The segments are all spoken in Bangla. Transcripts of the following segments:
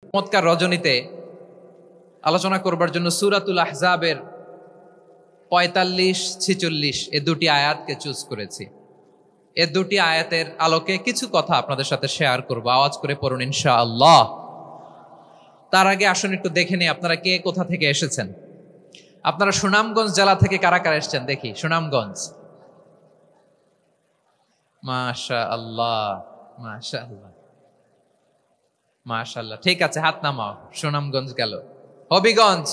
চমৎকার রজনীতে আলোচনা করবার জন্য সূরাতুল আহজাবের ৪৫-৪৬ এ দুটি আয়াতকে চুজ করেছি। এ দুটি আয়াতের আলোকে কিছু কথা আপনাদের সাথে শেয়ার করব। আওয়াজ করে পড়ুন ইনশাআল্লাহ। তার আগে আসুন একটু দেখে নিই আপনারা কে কোথা থেকে এসেছেন। আপনারা সুনামগঞ্জ জেলা থেকে কারা কারা এসেছেন দেখি। সুনামগঞ্জ, মাশাআল্লাহ মাশাআল্লাহ মাশাআল্লাহ। ঠিক আছে, হাত নামাও। সুনামগঞ্জ গেল। হবিগঞ্জ,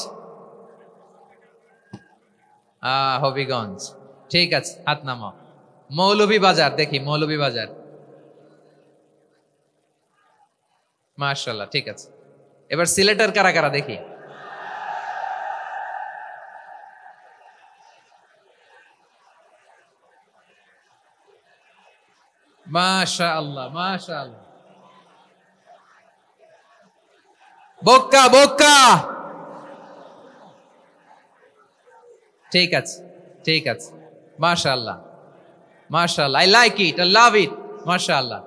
হবিগঞ্জ, ঠিক আছে, হাত নামাও। মৌলভীবাজার দেখি, মৌলভীবাজার, মাশাআল্লাহ, ঠিক আছে। এবার সিলেটের কারা কারা দেখি। মাশাআল্লাহ মাশাআল্লাহ। বক্কা বক্কা, ঠিক আছে ঠিক আছে, মাশাআল্লাহ মাশাআল্লাহ, I like it, I love it, মাশাআল্লাহ।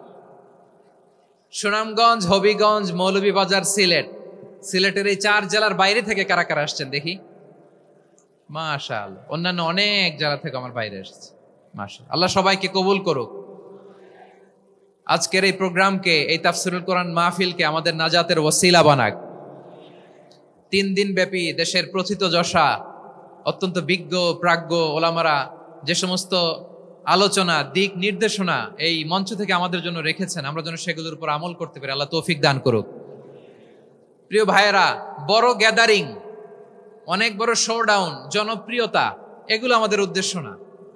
সুনামগঞ্জ, হবিগঞ্জ, মৌলভীবাজার, সিলেট। সিলেটের এই 4 জেলার বাইরে থেকে কারা কারা আসছেন দেখি। মাশাআল্লাহ। অন্যান্য অনেক জেলা থেকে আমার বাইরে এসেছে, মাশাআল্লাহ। আল্লাহ সবাইকে কবুল করুক। আজকের এই প্রোগ্রামকে, এই তাফসিরুল কোরআন মাহফিলকে আমাদের নাজাতের ওসিলা বানাক। 3 দিন ব্যাপী দেশের প্রথিতযশা অত্যন্ত বিজ্ঞ প্রাজ্ঞ ওলামারা যে সমস্ত আলোচনা, দিক নির্দেশনা এই মঞ্চ থেকে আমাদের জন্য রেখেছেন, আমরা যেন সেগুলোর উপর আমল করতে পারি। আল্লাহ তৌফিক দান করুক। প্রিয় ভাইয়েরা, বড় গ্যাদারিং, অনেক বড় শোডাউন, জনপ্রিয়তা, এগুলো আমাদের উদ্দেশ্য না।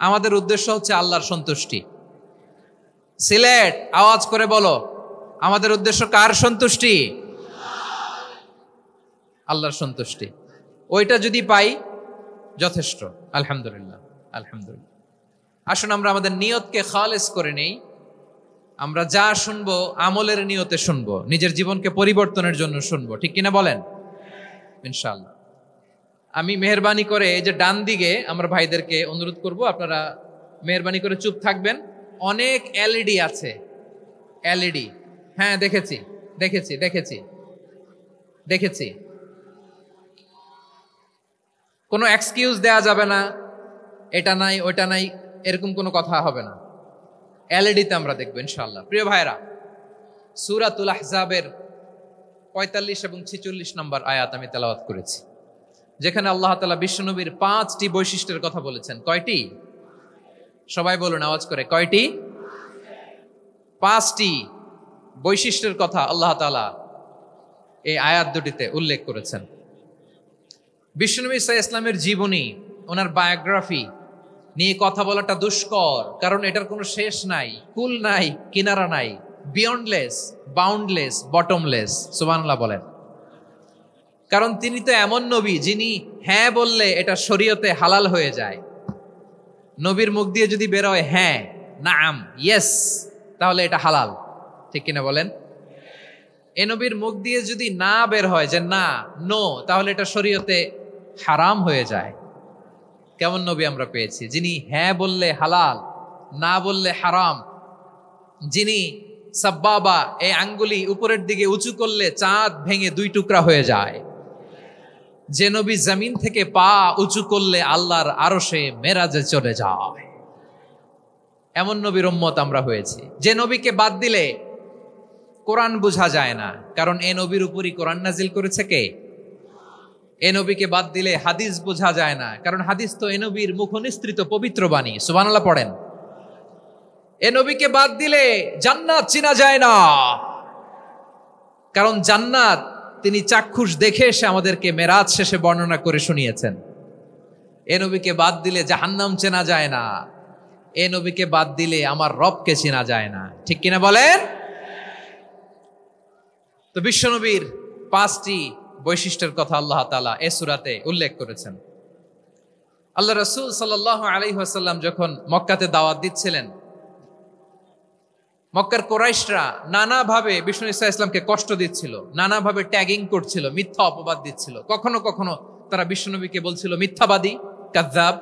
আমাদের উদ্দেশ্য হচ্ছে আল্লাহর সন্তুষ্টি। সিলেট, আওয়াজ করে বলো, আমাদের উদ্দেশ্য কার সন্তুষ্টি? আল্লাহর সন্তুষ্টি। ওইটা যদি পাই যথেষ্ট, আলহামদুলিল্লাহ আলহামদুলিল্লাহ। আসুন আমরা আমাদের নিয়তকে খালেস করে নেই। আমরা যা শুনবো আমলের নিয়তে শুনবো, নিজের জীবনকে পরিবর্তনের জন্য শুনবো, ঠিক কিনা বলেন? ইনশাআল্লাহ। আমি মেহরবানি করে এই যে ডান দিকে আমরা ভাইদেরকে অনুরোধ করব, আপনারা মেহরবানি করে চুপ থাকবেন। অনেক এলইডি আছে, এলইডি, হ্যাঁ দেখেছি দেখেছি দেখেছি দেখেছি। কোনো এক্সকিউজ দেয়া যাবে না, এটা নাই ওইটা নাই, এরকম কোনো কথা হবে না। এলইডিতে আমরা দেখবো ইনশাআল্লাহ। প্রিয় ভাইরা, সূরাতুল আহজাবের ৪৫ এবং ৪৬ নম্বর আয়াত আমি তেলাওয়াত করেছি, যেখানে আল্লাহ তাআলা বিশ্বনবীর 5টি বৈশিষ্ট্যের কথা বলেছেন। কয়টি? সবাই বলুন আওয়াজ করে, কয়টি? 5টি বৈশিষ্ট্যের কথা আল্লাহ তাআলা এই আয়াত দুটিতে উল্লেখ করেছেন। বিশ্বনবী সাল্লাল্লাহু আলাইহি ওয়াসাল্লামের জীবনী, ওনার বায়োগ্রাফি নিয়ে কথা বলাটা দুষ্কর, কারণ এটার কোনো শেষ নাই, কুল নাই, কিনারা নাই, বিয়ন্ডলেস, বাউন্ডলেস, বটমলেস। সুবহানাল্লাহ বলেন। কারণ তিনি তো এমন নবী যিনি হ্যাঁ বললে এটা শরীয়তে হালাল হয়ে যায়। নবীর মুখ দিয়ে যদি বেরোয় হ্যাঁ, নাম, ইয়েস, তাহলে এটা হালাল, ঠিক কিনা বলেন? এ নবীর মুখ দিয়ে যদি না বের হয় যে না, নো, তাহলে এটা শরীয়তে হারাম হয়ে যায়। কেমন নবী আমরা পেয়েছি, যিনি হ্যাঁ বললে হালাল, না বললে হারাম, যিনি সাব্বাবা, এই আঙ্গুলি উপরের দিকে উঁচু করলে চাঁদ ভেঙে 2 টুকরা হয়ে যায়, যে নবী জমিন থেকে পা উঁচু করলে আল্লাহর আরশে মেরাজে চলে যায়, এমন নবীর উম্মত আমরা হয়েছি। যে নবীকে বাদ দিলে কোরআন বোঝা যায় না, কারণ এ নবীর উপরই কোরআন নাজিল করেছে কে? এ নবীকে বাদ দিলে হাদিস বোঝা যায় না, কারণ হাদিস তো এ নবীর মুখনিসৃত পবিত্র বাণী। সুবহানাল্লাহ পড়েন। এ নবীকে বাদ দিলে জান্নাত চিনা যায় না, কারণ জান্নাত তিনি চাক্ষুষ দেখে এসে আমাদেরকে মেরাজ শেষে বর্ণনা করে শুনিয়েছেন। এ নবীকে বাদ দিলে জাহান্নাম চেনা যায় না, এ নবীকে বাদ দিলে আমার রবকে চেনা যায় না, ঠিক কিনা বলেন? তো বিশ্বনবীর 5টি বৈশিষ্ট্যের কথা আল্লাহ তাআলা এই সূরাতে উল্লেখ করেছেন। আল্লাহ রাসূল সাল্লাল্লাহু আলাইহি ওয়াসাল্লাম যখন মক্কাতে দাওয়াত দিচ্ছিলেন, মক্কার কুরাইশরা নানাভাবে বিষ্ণু ঈসা ইসলামকে কষ্ট দিচ্ছিল, নানাভাবে ট্যাগিং করছিল, মিথ্যা অপবাদ দিচ্ছিল। কখনো কখনো তারা বিশ্বনবীকে বলছিল মিথ্যাবাদী, কাযযাব।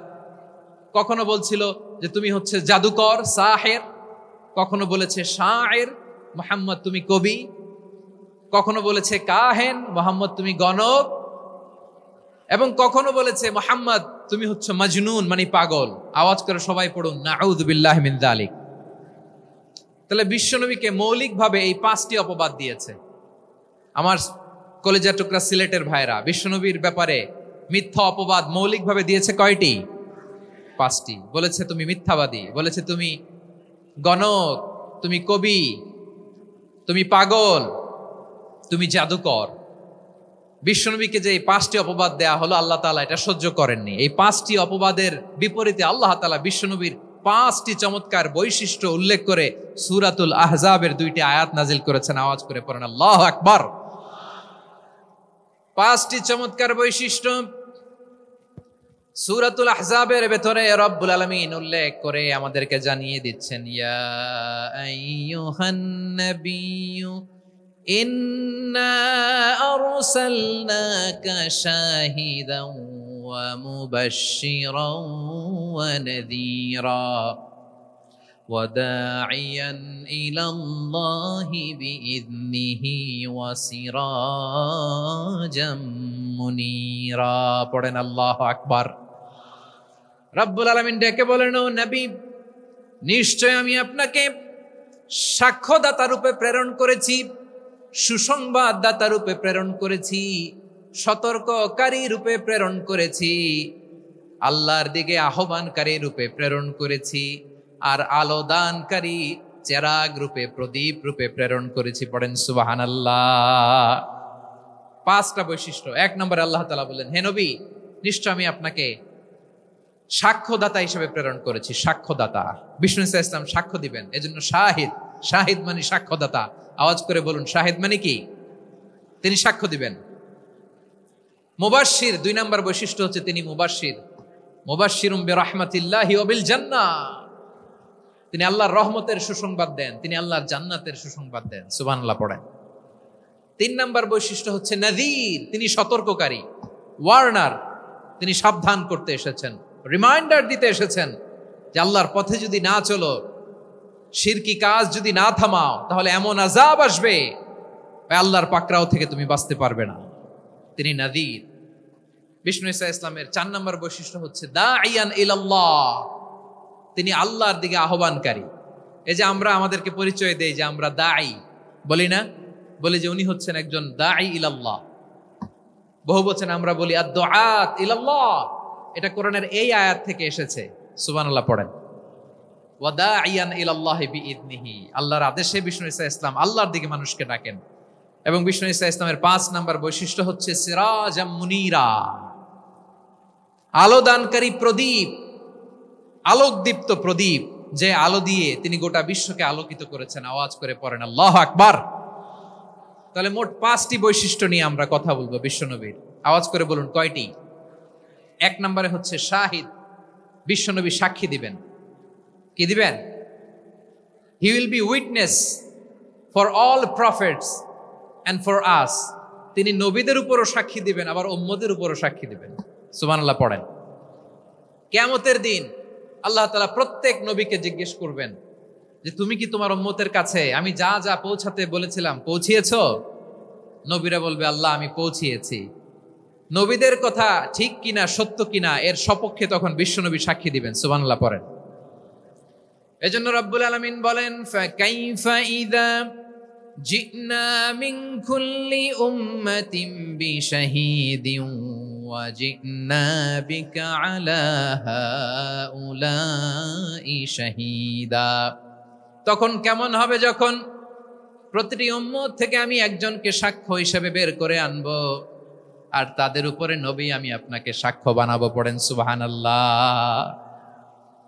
কখনো বলছিল যে তুমি হচ্ছে জাদুকর, সাহের। কখনো বলেছে শায়ের, মুহাম্মদ তুমি কবি। কখনো বলেছে কাহেন, মোহাম্মদ তুমি গণক, এবং কখনো বলেছে মোহাম্মদ তুমি হচ্ছে মাজনুন মানে পাগল। আওয়াজ করে সবাই পড়ুন নাউযু বিল্লাহি মিন যালিক। তাহলে বিশ্বনবীকে মৌলিকভাবে এই 5টি অপবাদ দিয়েছে। আমার কলেজের টুকরা সিলেটের ভাইরা, বিশ্বনবীর ব্যাপারে মিথ্যা অপবাদ মৌলিকভাবে দিয়েছে কয়টি? 5টি। বলেছে তুমি মিথ্যাবাদী, বলেছে তুমি গণক, তুমি কবি, তুমি পাগল, তুমি জাদুকর। বিশ্বনবীকে যে এই 5টি অপবাদ দেয়া হলো, আল্লাহ তাআলা এটা সহ্য করেননি। এই 5টি অপবাদের বিপরীতে আল্লাহ তাআলা বিশ্বনবীর 5টি চমৎকার বৈশিষ্ট্য উল্লেখ করে সূরাতুল আহজাবের 2টি আয়াত নাজিল করেছেন। আওয়াজ করে পড়েন আল্লাহু আকবার। 5টি চমৎকার বৈশিষ্ট্য সূরাতুল আহজাবের ভেতরে রব্বুল আলামিন উল্লেখ করে আমাদেরকে জানিয়ে দিচ্ছেন, ইয়া আইয়ুহান নাবিয়্যু ইন্না আরসালনাকা শাহিদান ওয়া মুবাশশিরান ওয়া নাযীরা ওয়া দাঈয়ান ইলাল্লাহি বিইذনিহি ওয়া সিরাজাম মুনীরা। পড়েন আল্লাহু আকবার। রব্বুল আলামিন ডেকে বলেন, ও নবী, নিশ্চয় আমি আপনাকে সাক্ষ্যদাতা রূপে প্রেরণ করেছি, সুসংবাদদাতা রূপে প্রেরণ করেছি, সতর্ককারী রূপে প্রেরণ করেছি, আল্লাহর দিকে আহ্বানকারী রূপে প্রেরণ করেছি, আর আলোদানকারী চেরাগ রূপে, প্রদীপ রূপে প্রেরণ করেছি। পড়েন সুবহানাল্লাহ। 5টা বৈশিষ্ট্য। 1 নম্বরে আল্লাহ তাআলা বললেন, হে নবী, নিশ্চয় আমি আপনাকে সাক্ষ্যদাতা হিসেবে প্রেরণ করেছি। সাক্ষ্যদাতা, বিষ্ণু ইসা ইসলাম সাক্ষ্য দিবেন, এজন্য শাহিদ। শাহিদ মানে সাক্ষ্যদাতা। আওয়াজ করে বলুন, শাহিদ মানে কি? তিনি সাক্ষ্য দিবেন। মুবাশশির, 2 নম্বর বৈশিষ্ট্য হচ্ছে তিনি মুবাশশির। মুবাশশিরুম বিরাহমাতিল্লাহি ওয়া বিল জান্নাহ, তিনি আল্লাহর রহমতের সুসংবাদ দেন, তিনি আল্লাহর জান্নাতের সুসংবাদ দেন। সুবহানাল্লাহ পড়েন। 3 নম্বর বৈশিষ্ট্য হচ্ছে নাযীর, তিনি সতর্ককারী, ওয়ার্নার, তিনি সাবধান করতে এসেছেন, রিমাইন্ডার দিতে এসেছেন যে আল্লাহর পথে যদি না চলো, শিরকি কাজ যদি না থামাও, তাহলে এমন আযাব আসবে আল্লাহর পাকড়াও থেকে তুমি বাঁচতে পারবে না। তিনি নাযীর। বিষ্ণু ইসা ইসলামের 4 নম্বর বৈশিষ্ট্য হচ্ছে দাঈয়ান ইলাল্লাহ, তিনি আল্লাহর দিকে আহ্বানকারী। এই যে আমরা আমাদেরকে পরিচয় দেই যে আমরা দাঈ, বলি না? বলি যে উনি হচ্ছেন একজন দাঈ ইলাল্লাহ। বহু বচন আমরা বলি আদ-দুআত ইলাল্লাহ। এটা কোরআনের এই আয়াত থেকে এসেছে। সুবহানাল্লাহ পড়েন। ওয়া দাঈয়ান ইলাল্লাহি বিইذনিহি, আল্লাহর আদেশে বিষ্ণু ইসা ইসলাম আল্লাহর দিকে মানুষকে ডাকেন। এবং বিষ্ণু ইসা ইসলামের 5 নম্বর বৈশিষ্ট্য হচ্ছে সিরাজাম মুনীরা, আলোদানকারী প্রদীপ, আলোকদীপ্ত প্রদীপ, যে আলো দিয়ে তিনি গোটা বিশ্বকে আলোকিত করেছেন। আওয়াজ করে পড়েন আল্লাহু আকবার। তাহলে মোট 5টি বৈশিষ্ট্য নিয়ে আমরা কথা বলবো বিশ্বনবীর। আওয়াজ করে বলুন কয়টি? 1 নম্বরে হচ্ছে শাহিদ, বিশ্বনবী সাক্ষী দিবেন। কি দিবেন? He will be witness for all prophets and for us. তিনি নবীদের উপরও সাক্ষী দিবেন, আবার উম্মতের উপরও সাক্ষী দিবেন। সুবহানাল্লাহ পড়েন। কিয়ামতের দিন আল্লাহ তাআলা প্রত্যেক নবীকে জিজ্ঞেস করবেন যে তুমি কি তোমার উম্মতের কাছে আমি যা যা পৌঁছাতে বলেছিলাম পৌঁছিয়েছো? নবীরা বলবে আল্লাহ আমি পৌঁছিয়েছি। নবীদের কথা ঠিক কিনা, সত্য কিনা, এর সপক্ষে তখন বিশ্বনবী সাক্ষী দিবেন। সুবহানাল্লাহ পড়েন। এজন্য রব্বুল আলামিন বলেন, ফাকাইফা ইযা জিনা মিন কুল্লি উম্মাতিন বিশাহীদিন ওয়া জিনা বিকা আলা হাউলাই শাহীদা। তখন কেমন হবে যখন প্রতিটি উম্মত থেকে আমি একজনকে সাক্ষ্য হিসেবে বের করে আনবো, আর তাদের উপরে নবী আমি আপনাকে সাক্ষ্য বানাবো। পড়েন সুবহানাল্লাহ।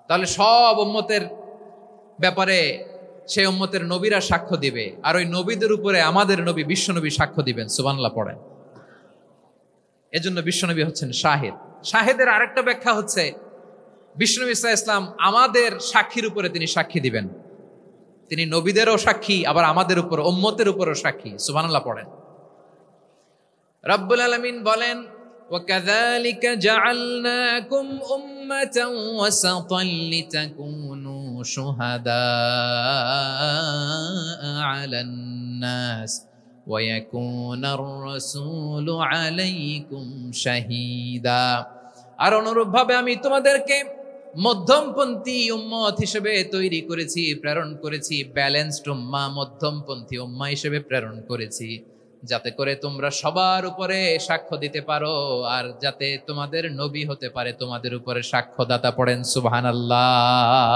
তাহলে সব উম্মতের ব্যাপারে সেই উম্মতের নবীরা সাক্ষ্য দিবে, আর ওই নবীদের উপরে আমাদের নবী বিশ্বনবী সাক্ষ্য দিবেন। সুবহানাল্লাহ পড়েন। এজন্য বিশ্বনবী হচ্ছেন শাহিদ। শাহিদের আরেকটা ব্যাখ্যা হচ্ছে বিশ্বনবী সাল্লাল্লাহু আলাইহি ওয়াসাল্লাম আমাদের সাক্ষীর উপরে তিনি সাক্ষী দিবেন। তিনি নবীদেরও সাক্ষী, আবার আমাদের উপর, উম্মতের উপরও সাক্ষী। সুবহানাল্লাহ পড়েন। রব্বুল আলামিন বলেন, وَكَذَلِكَ جَعَلْنَاكُمْ أُمَّةً وَسَطًا لِتَكُونُوا شُهَدَاءَ عَلَى النَّاسِ ويكون الرسول عليكم شهيدا। আর অনুরূপভাবে আমি তোমাদেরকে মধ্যমপন্থী উম্মত হিসেবে তৈরি করেছি, প্রেরণ করেছি, ব্যালেন্সড উম্মাহ, মধ্যমপন্থী উম্মাহ হিসেবে প্রেরণ করেছি, যাতে করে তোমরা সবার উপরে সাক্ষ্য দিতে পারো, আর যাতে তোমাদের নবী হতে পারে তোমাদের উপরে সাক্ষ্যদাতা। পড়েন সুবহানাল্লাহ।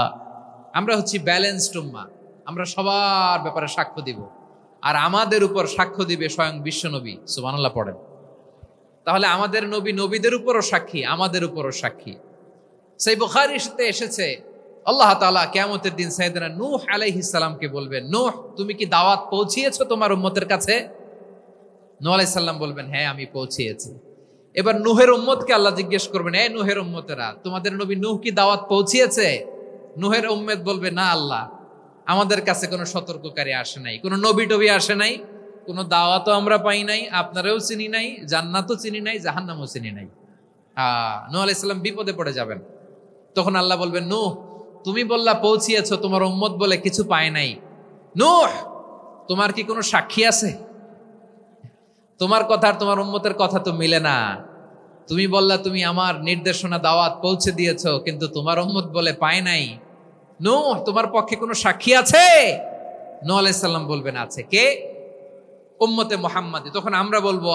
আমরা হচ্ছি ব্যালেন্সড উম্মাহ, আমরা সবার ব্যাপারে সাক্ষ্য দিব, আর আমাদের উপর সাক্ষ্য দিবে স্বয়ং বিশ্ব নবী। সুবহানাল্লাহ পড়েন। তাহলে আমাদের নবী নবীদের উপরও সাক্ষী, আমাদের উপরও সাক্ষী। সেই বুখারীতে এসেছে আল্লাহ তাআলা কিয়ামতের দিন সাইয়েদনা নূহ আলাইহিস সালামকে বলবেন, নূহ তুমি কি দাওয়াত পৌঁছিয়েছো তোমার উম্মতের কাছে? নূহ আলাইহিস সালাম বলবেন, হ্যাঁ আমি পৌঁছিয়েছি। এবার নূহের উম্মতকে আল্লাহ জিজ্ঞেস করবেন, এই নূহের উম্মতেরা, তোমাদের নবী নূহ কি দাওয়াত পৌঁছিয়েছে? নূহের উম্মত বলবে, না আল্লাহ, আমাদের কাছে কোনো সতর্ককারী আসে নাই, কোনো নবী টবি আসে নাই, কোনো দাওয়াতও আমরা পাই নাই, আপনারাও চিনি নাই, জান্নাতও চিনি নাই, জাহান্নামও চিনি নাই। নূহ আলাইহিস সালাম বিপদে পড়ে যাবেন। তখন আল্লাহ বলবেন, নূহ তুমি বললা পৌঁছিয়েছো, তোমার উম্মত বলে কিছু পায় নাই। নূহ তোমার কি কোনো সাক্ষী আছে? তোমার কথা আর তোমার উম্মতের কথা তো মিলে না। তুমি বললা তুমি আমার নির্দেশনা দাওয়াত পৌঁছে দিয়েছো, কিন্তু তোমার উম্মত বলে পায় নাই। নূহ তোমার পক্ষে কোনো সাক্ষী আছে? নূহ আলাইহিস সালাম বলবেন, আছে। কে? উম্মতে মুহাম্মাদী। তখন আমরা বলবো,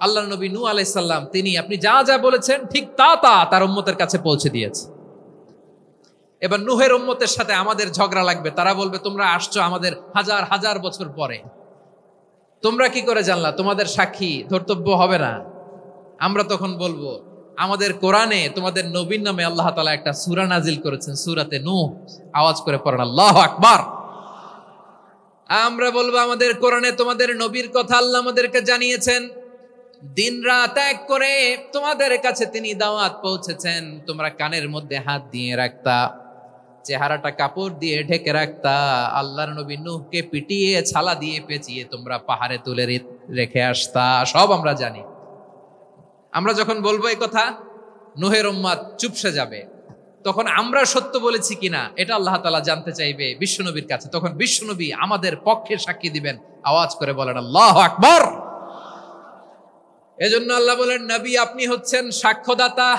আল্লাহর নবী নূহ আলাইহিস সালাম তিনি আপনি যা যা বলেছেন ঠিক তা তার উম্মতের কাছে পৌঁছে দিয়েছে। এবার নূহের উম্মতের সাথে আমাদের ঝগড়া লাগবে। তারা বলবে, তোমরা আসছো আমাদের হাজার হাজার বছর পরে, তোমরা কি করে জানলা? তোমাদের সাক্ষী ধর্তব্য হবে না। আমরা তখন বলবো, আমাদের কোরআনে তোমাদের নবীর নামে আল্লাহ তাআলা একটা সূরা নাজিল করেছেন, সূরাতে নূহ। আওয়াজ করে পড়েন আল্লাহু আকবার। আমরা বলবো, আমাদের কোরআনে তোমাদের নবীর কথা আল্লাহ আমাদেরকে জানিয়েছেন, দিন রাত এক করে তোমাদের কাছে তিনি দাওয়াত পৌঁছেছেন। তোমরা কানের মধ্যে হাত দিয়ে রাখতা, চেহারাটা কাপড় দিয়ে ঢেকে রাখতা, আল্লাহর নবী নূহকে পিটিয়ে ছালা দিয়ে পেঁচিয়ে তোমরা পাহাড়ে তুলে রেখে আসতা। সব আমরা জানি। আমরা যখন বলবো এই কথা, নূহের উম্মত চুপসে যাবে। তখন আমরা সত্য বলেছি কিনা এটা আল্লাহ তাআলা জানতে চাইবে বিশ্বনবীর কাছে। তখন বিশ্বনবী আমাদের পক্ষে সাক্ষী দিবেন। আওয়াজ করে বলেন আল্লাহু আকবার। এজন্য আল্লাহ বলেন, নবী আপনি হচ্ছেন সাক্ষ্যদাতা,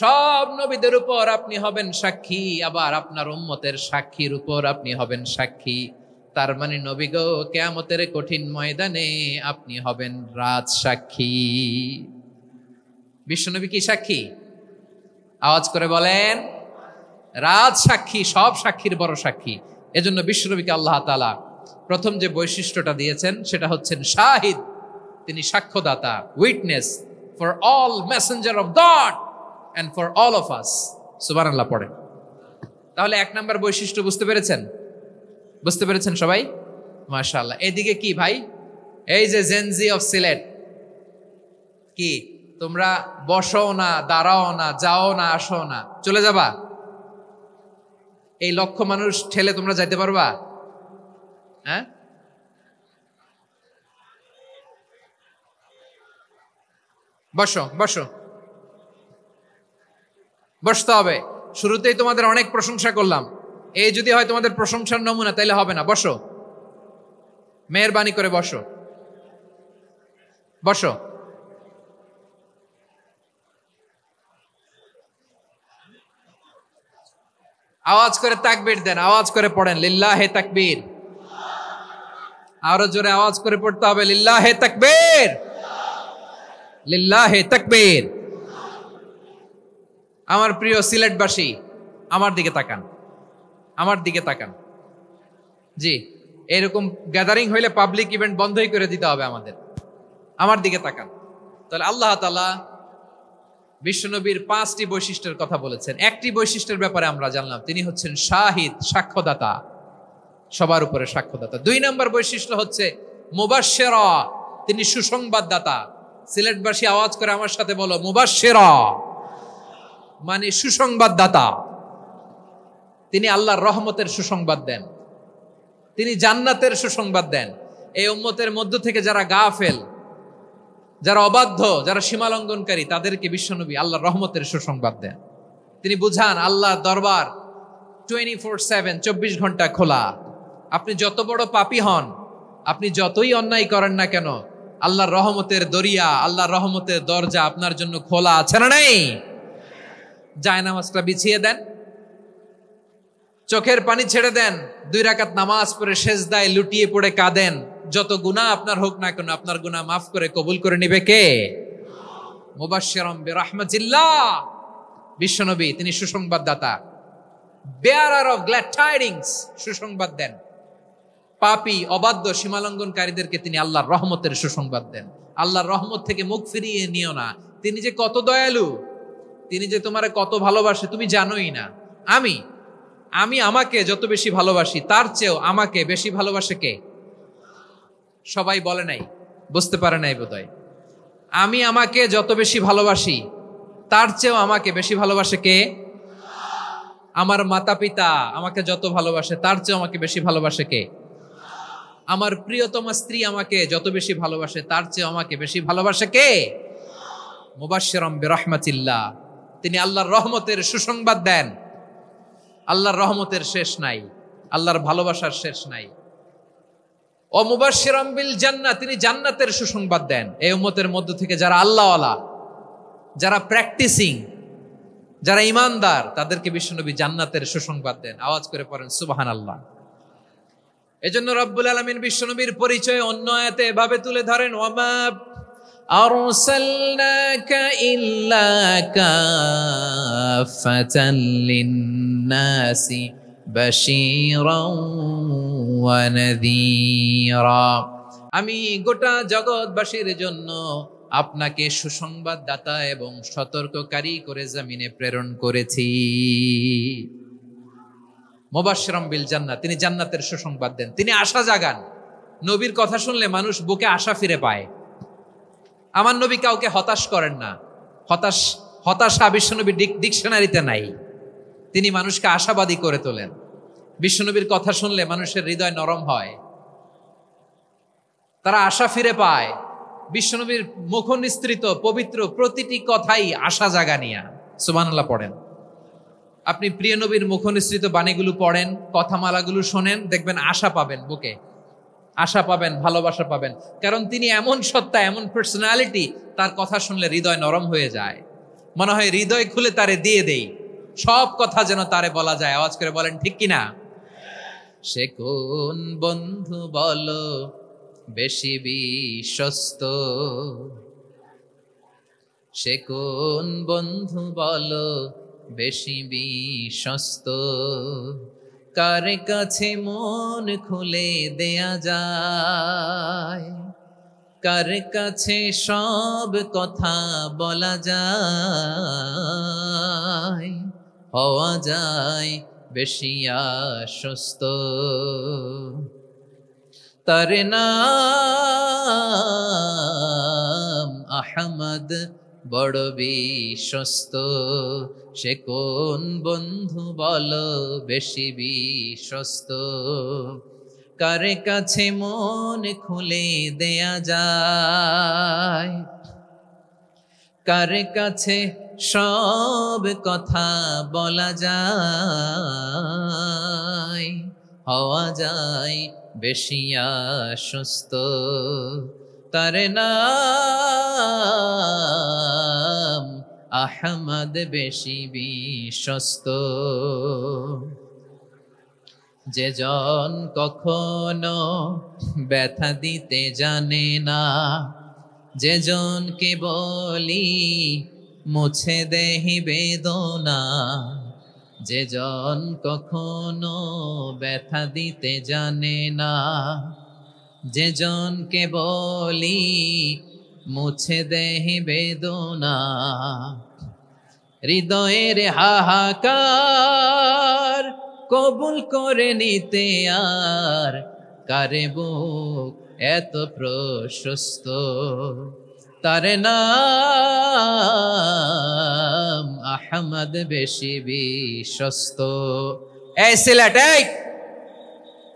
সব নবীদের উপর আপনি হবেন সাক্ষী, আবার আপনার উম্মতের সাক্ষীর উপর আপনি হবেন সাক্ষী। তার মানে নবী গো, কিয়ামতের কঠিন ময়দানে আপনি হবেন রাজ সাক্ষী। বিশ্বনবী কি সাক্ষী? আওয়াজ করে বলেন, রাজ সাক্ষী, সব সাক্ষীর বড় সাক্ষী। এজন্য বিশ্বনবীকে আল্লাহ তাআলা প্রথম যে বৈশিষ্ট্যটা দিয়েছেন সেটা হচ্ছেন শাহিদ। তিনি সাক্ষ্যদাতা, witness for all messenger of God and for all of us. সুবহানাল্লাহ পড়েন। তাহলে এক নাম্বার বৈশিষ্ট্য বুঝতে পেরেছেন? বুঝতে পেরেছেন সবাই? মাশাআল্লাহ। এদিকে কি ভাই, এই যে জেনজি অফ সিলেট, কি তোমরা বসো না, দাঁড়াও না, যাও না, আসো না, চলে যাবা? এই লক্ষ মানুষ ঠেলে তোমরা যাইতে পারবা? হ্যাঁ, বসো বসো, বসতে হবে। শুরুতেই তোমাদের অনেক প্রশংসা করলাম, এই যদি হয় তোমাদের প্রশংসার নমুনা, তাইলে হবে না। বসো, মেহেরবানি করে বসো, বসো। আওয়াজ করে তাকবীর দেন, আওয়াজ করে পড়েন লিল্লাহে তাকবীর। আরো জোরে আওয়াজ করে পড়তে হবে, লিল্লাহে তাকবীর, লিল্লাহে তাকবীর। আমার প্রিয় সিলেটবাসী, আমার দিকে তাকান, আমার দিকে তাকান। জি, এরকম গ্যাদারিং হইলে পাবলিক ইভেন্ট বন্ধই করে দিতে হবে আমাদের। আমার দিকে তাকান। তাহলে আল্লাহ তাআলা বিশ্বনবীর 5টি বৈশিষ্ট্যের কথা বলেছেন। একটি বৈশিষ্ট্যের ব্যাপারে আমরা জানলাম, তিনি হচ্ছেন শাহিদ, সাক্ষ্যদাতা, সবার উপরে সাক্ষ্যদাতা। 2 নম্বর বৈশিষ্ট্য হচ্ছে মুবাশশিরা, তিনি সুসংবাদদাতা। সিলেটবাসী আওয়াজ করে আমার সাথে বলো, মুবাশশিরা মানে সুসংবাদদাতা। তিনি আল্লাহর রহমতের সুসংবাদ দেন, তিনি জান্নাতের সুসংবাদ দেন। এই উম্মতের মধ্য থেকে যারা গাফেল, যারা অবাধ্য, যারা সীমালঙ্ঘনকারী, তাদেরকে বিশ্বনবী আল্লাহর রহমতের সুসংবাদ দেন। তিনি বুঝান আল্লাহর দরবার 24/7, 24 ঘন্টা খোলা। আপনি যত বড় পাপী হন, আপনি যতই অন্যায় করেন না কেন, আল্লাহর রহমতের দরিয়া, আল্লাহর রহমতের দরজা আপনার জন্য খোলা আছে না নাই? জায়নামাজটা বিছিয়ে দেন, চোখের পানি ছেড়ে দেন, 2 রাকাত নামাজ পড়ে সেজদায় লুটিয়ে পড়ে কাঁদেন। যত গুনাহ আপনার হোক না কেন, আপনার গুনাহ মাফ করে কবুল করে নিবে কে? মুবাশশিরাম বিরহমাতিল্লাহ। বিশ্বনবী তিনি সুসংবাদদাতা, বেয়ারার অফ গ্ল্যাড টাইডিংস, সুসংবাদ দেন। পাপী অবাধ্য সীমালঙ্ঘনকারীদেরকে তিনি আল্লাহর রহমতের সুসংবাদ দেন। আল্লাহর রহমত থেকে মুখ ফিরিয়ে নিও না। তিনি যে কত দয়ালু, তিনি যে তোমারে কত ভালোবাসে তুমি জানোই না। আমি আমাকে যত বেশি ভালোবাসি তার চেয়েও আমাকে বেশি ভালোবাসে কে? সবাই বলে নাই, বুঝতে পারে নাই বোধহয়। আমি আমাকে যত বেশি ভালোবাসি তার চেয়েও আমাকে বেশি ভালোবাসে কে? আমার মাতা পিতা আমাকে যত ভালোবাসে তার চেয়েও আমাকে বেশি ভালোবাসে কে? আমার প্রিয়তমা স্ত্রী আমাকে যত বেশি ভালোবাসে তার চেয়েও আমাকে বেশি ভালোবাসে কে? মুবাশশিরাম বিরহমাতিল্লাহ। তিনি আল্লাহর রহমতের সুসংবাদ দেন। আল্লাহর রহমতের শেষ নাই, আল্লাহর ভালোবাসার শেষ নাই। ও মুবাশশিরাম বিল জান্নাহ, তিনি জান্নাতের সুসংবাদ দেন। এই উম্মতের মধ্য থেকে যারা আল্লাহওয়ালা, যারা প্র্যাকটিসিং, যারা ইমানদার, তাদেরকে বিশ্বনবী জান্নাতের সুসংবাদ দেন। আওয়াজ করে পড়েন সুবহানাল্লাহ। এজন্য রব্বুল আলামিন বিশ্বনবীর পরিচয় অন্য আয়াতে এভাবে তুলে ধরেন, ওয়ামা আরসালনাকা ইল্লা কাফাতান লিন-নাসি বাশীরাও ওয়া নাযীরা। আমি গোটা জগৎবাসীর জন্য আপনাকে সুসংবাদদাতা এবং সতর্ককারী করে জমিনে প্রেরণ করেছি। মুবাশশিরাম বিল জান্নাহ, তিনি জান্নাতের সুসংবাদ দেন, তিনি আশা জাগান। নবীর কথা শুনলে মানুষ বুকে আশা ফিরে পায়। আমার নবী কাউকে হতাশ করেন না। হতাশা বিশ্বনবীর ডিকশনারিতে নাই। তিনি মানুষকে আশাবাদী করে তোলেন। বিশ্বনবীর কথা শুনলে মানুষের হৃদয় নরম হয়, তারা আশা ফিরে পায়। বিশ্বনবীর মুখ নিঃসৃত পবিত্র প্রতিটি কথাই আশা জাগানিয়া। সুবহানাল্লাহ পড়েন। আপনি প্রিয় নবীর মুখ নিঃসৃত বাণীগুলো পড়েন, কথামালাগুলো শোনেন, দেখবেন আশা পাবেন, বুকে আশা পাবেন, ভালোবাসা পাবেন। কারণ তিনি এমন সত্তা, এমন পার্সোনালিটি, তার কথা শুনলে হৃদয় নরম হয়ে যায়। মনে হয় হৃদয় খুলে তারে দিয়ে দেই, সব কথা যেন তারে বলা যায়। আওয়াজ করে বলেন ঠিক কিনা? সে কোন বন্ধু বলো বেশি বিশ্বস্ত, সে কোন বন্ধু বলো বেশি বিশ্বস্ত, কার কাছে মন খুলে দেয়া যায়, কার কাছে সব কথা বলা যায়, হওয়া যায় বেশি আশ্বস্ত। তার নাম আহমদ, বড় বিশ্বস্ত। সে কোন বন্ধু বলো বেশি বিশ্বস্ত, কার কাছে মন খুলে দেয়া যায়, কার কাছে সব কথা বলা যায়, হওয়া যায় বেশি আশ্বস্ত। তার নাম আহমদ, বেশি বিশ্বস্ত। যে জন কখনো ব্যথা দিতে জানে না, যে জনকে বলি মুছে দেহি বেদনা, যে জন কখনো ব্যথা দিতে জানে না, যে জনকে বলি মুছে দেহি বেদনা, হৃদয়ের হাহাকার কবুল করে নিতে আর কারে বুক এত প্রশস্ত। তার নাম আহমদ, বেশি বিশ্বস্ত। এই সিলেট, এই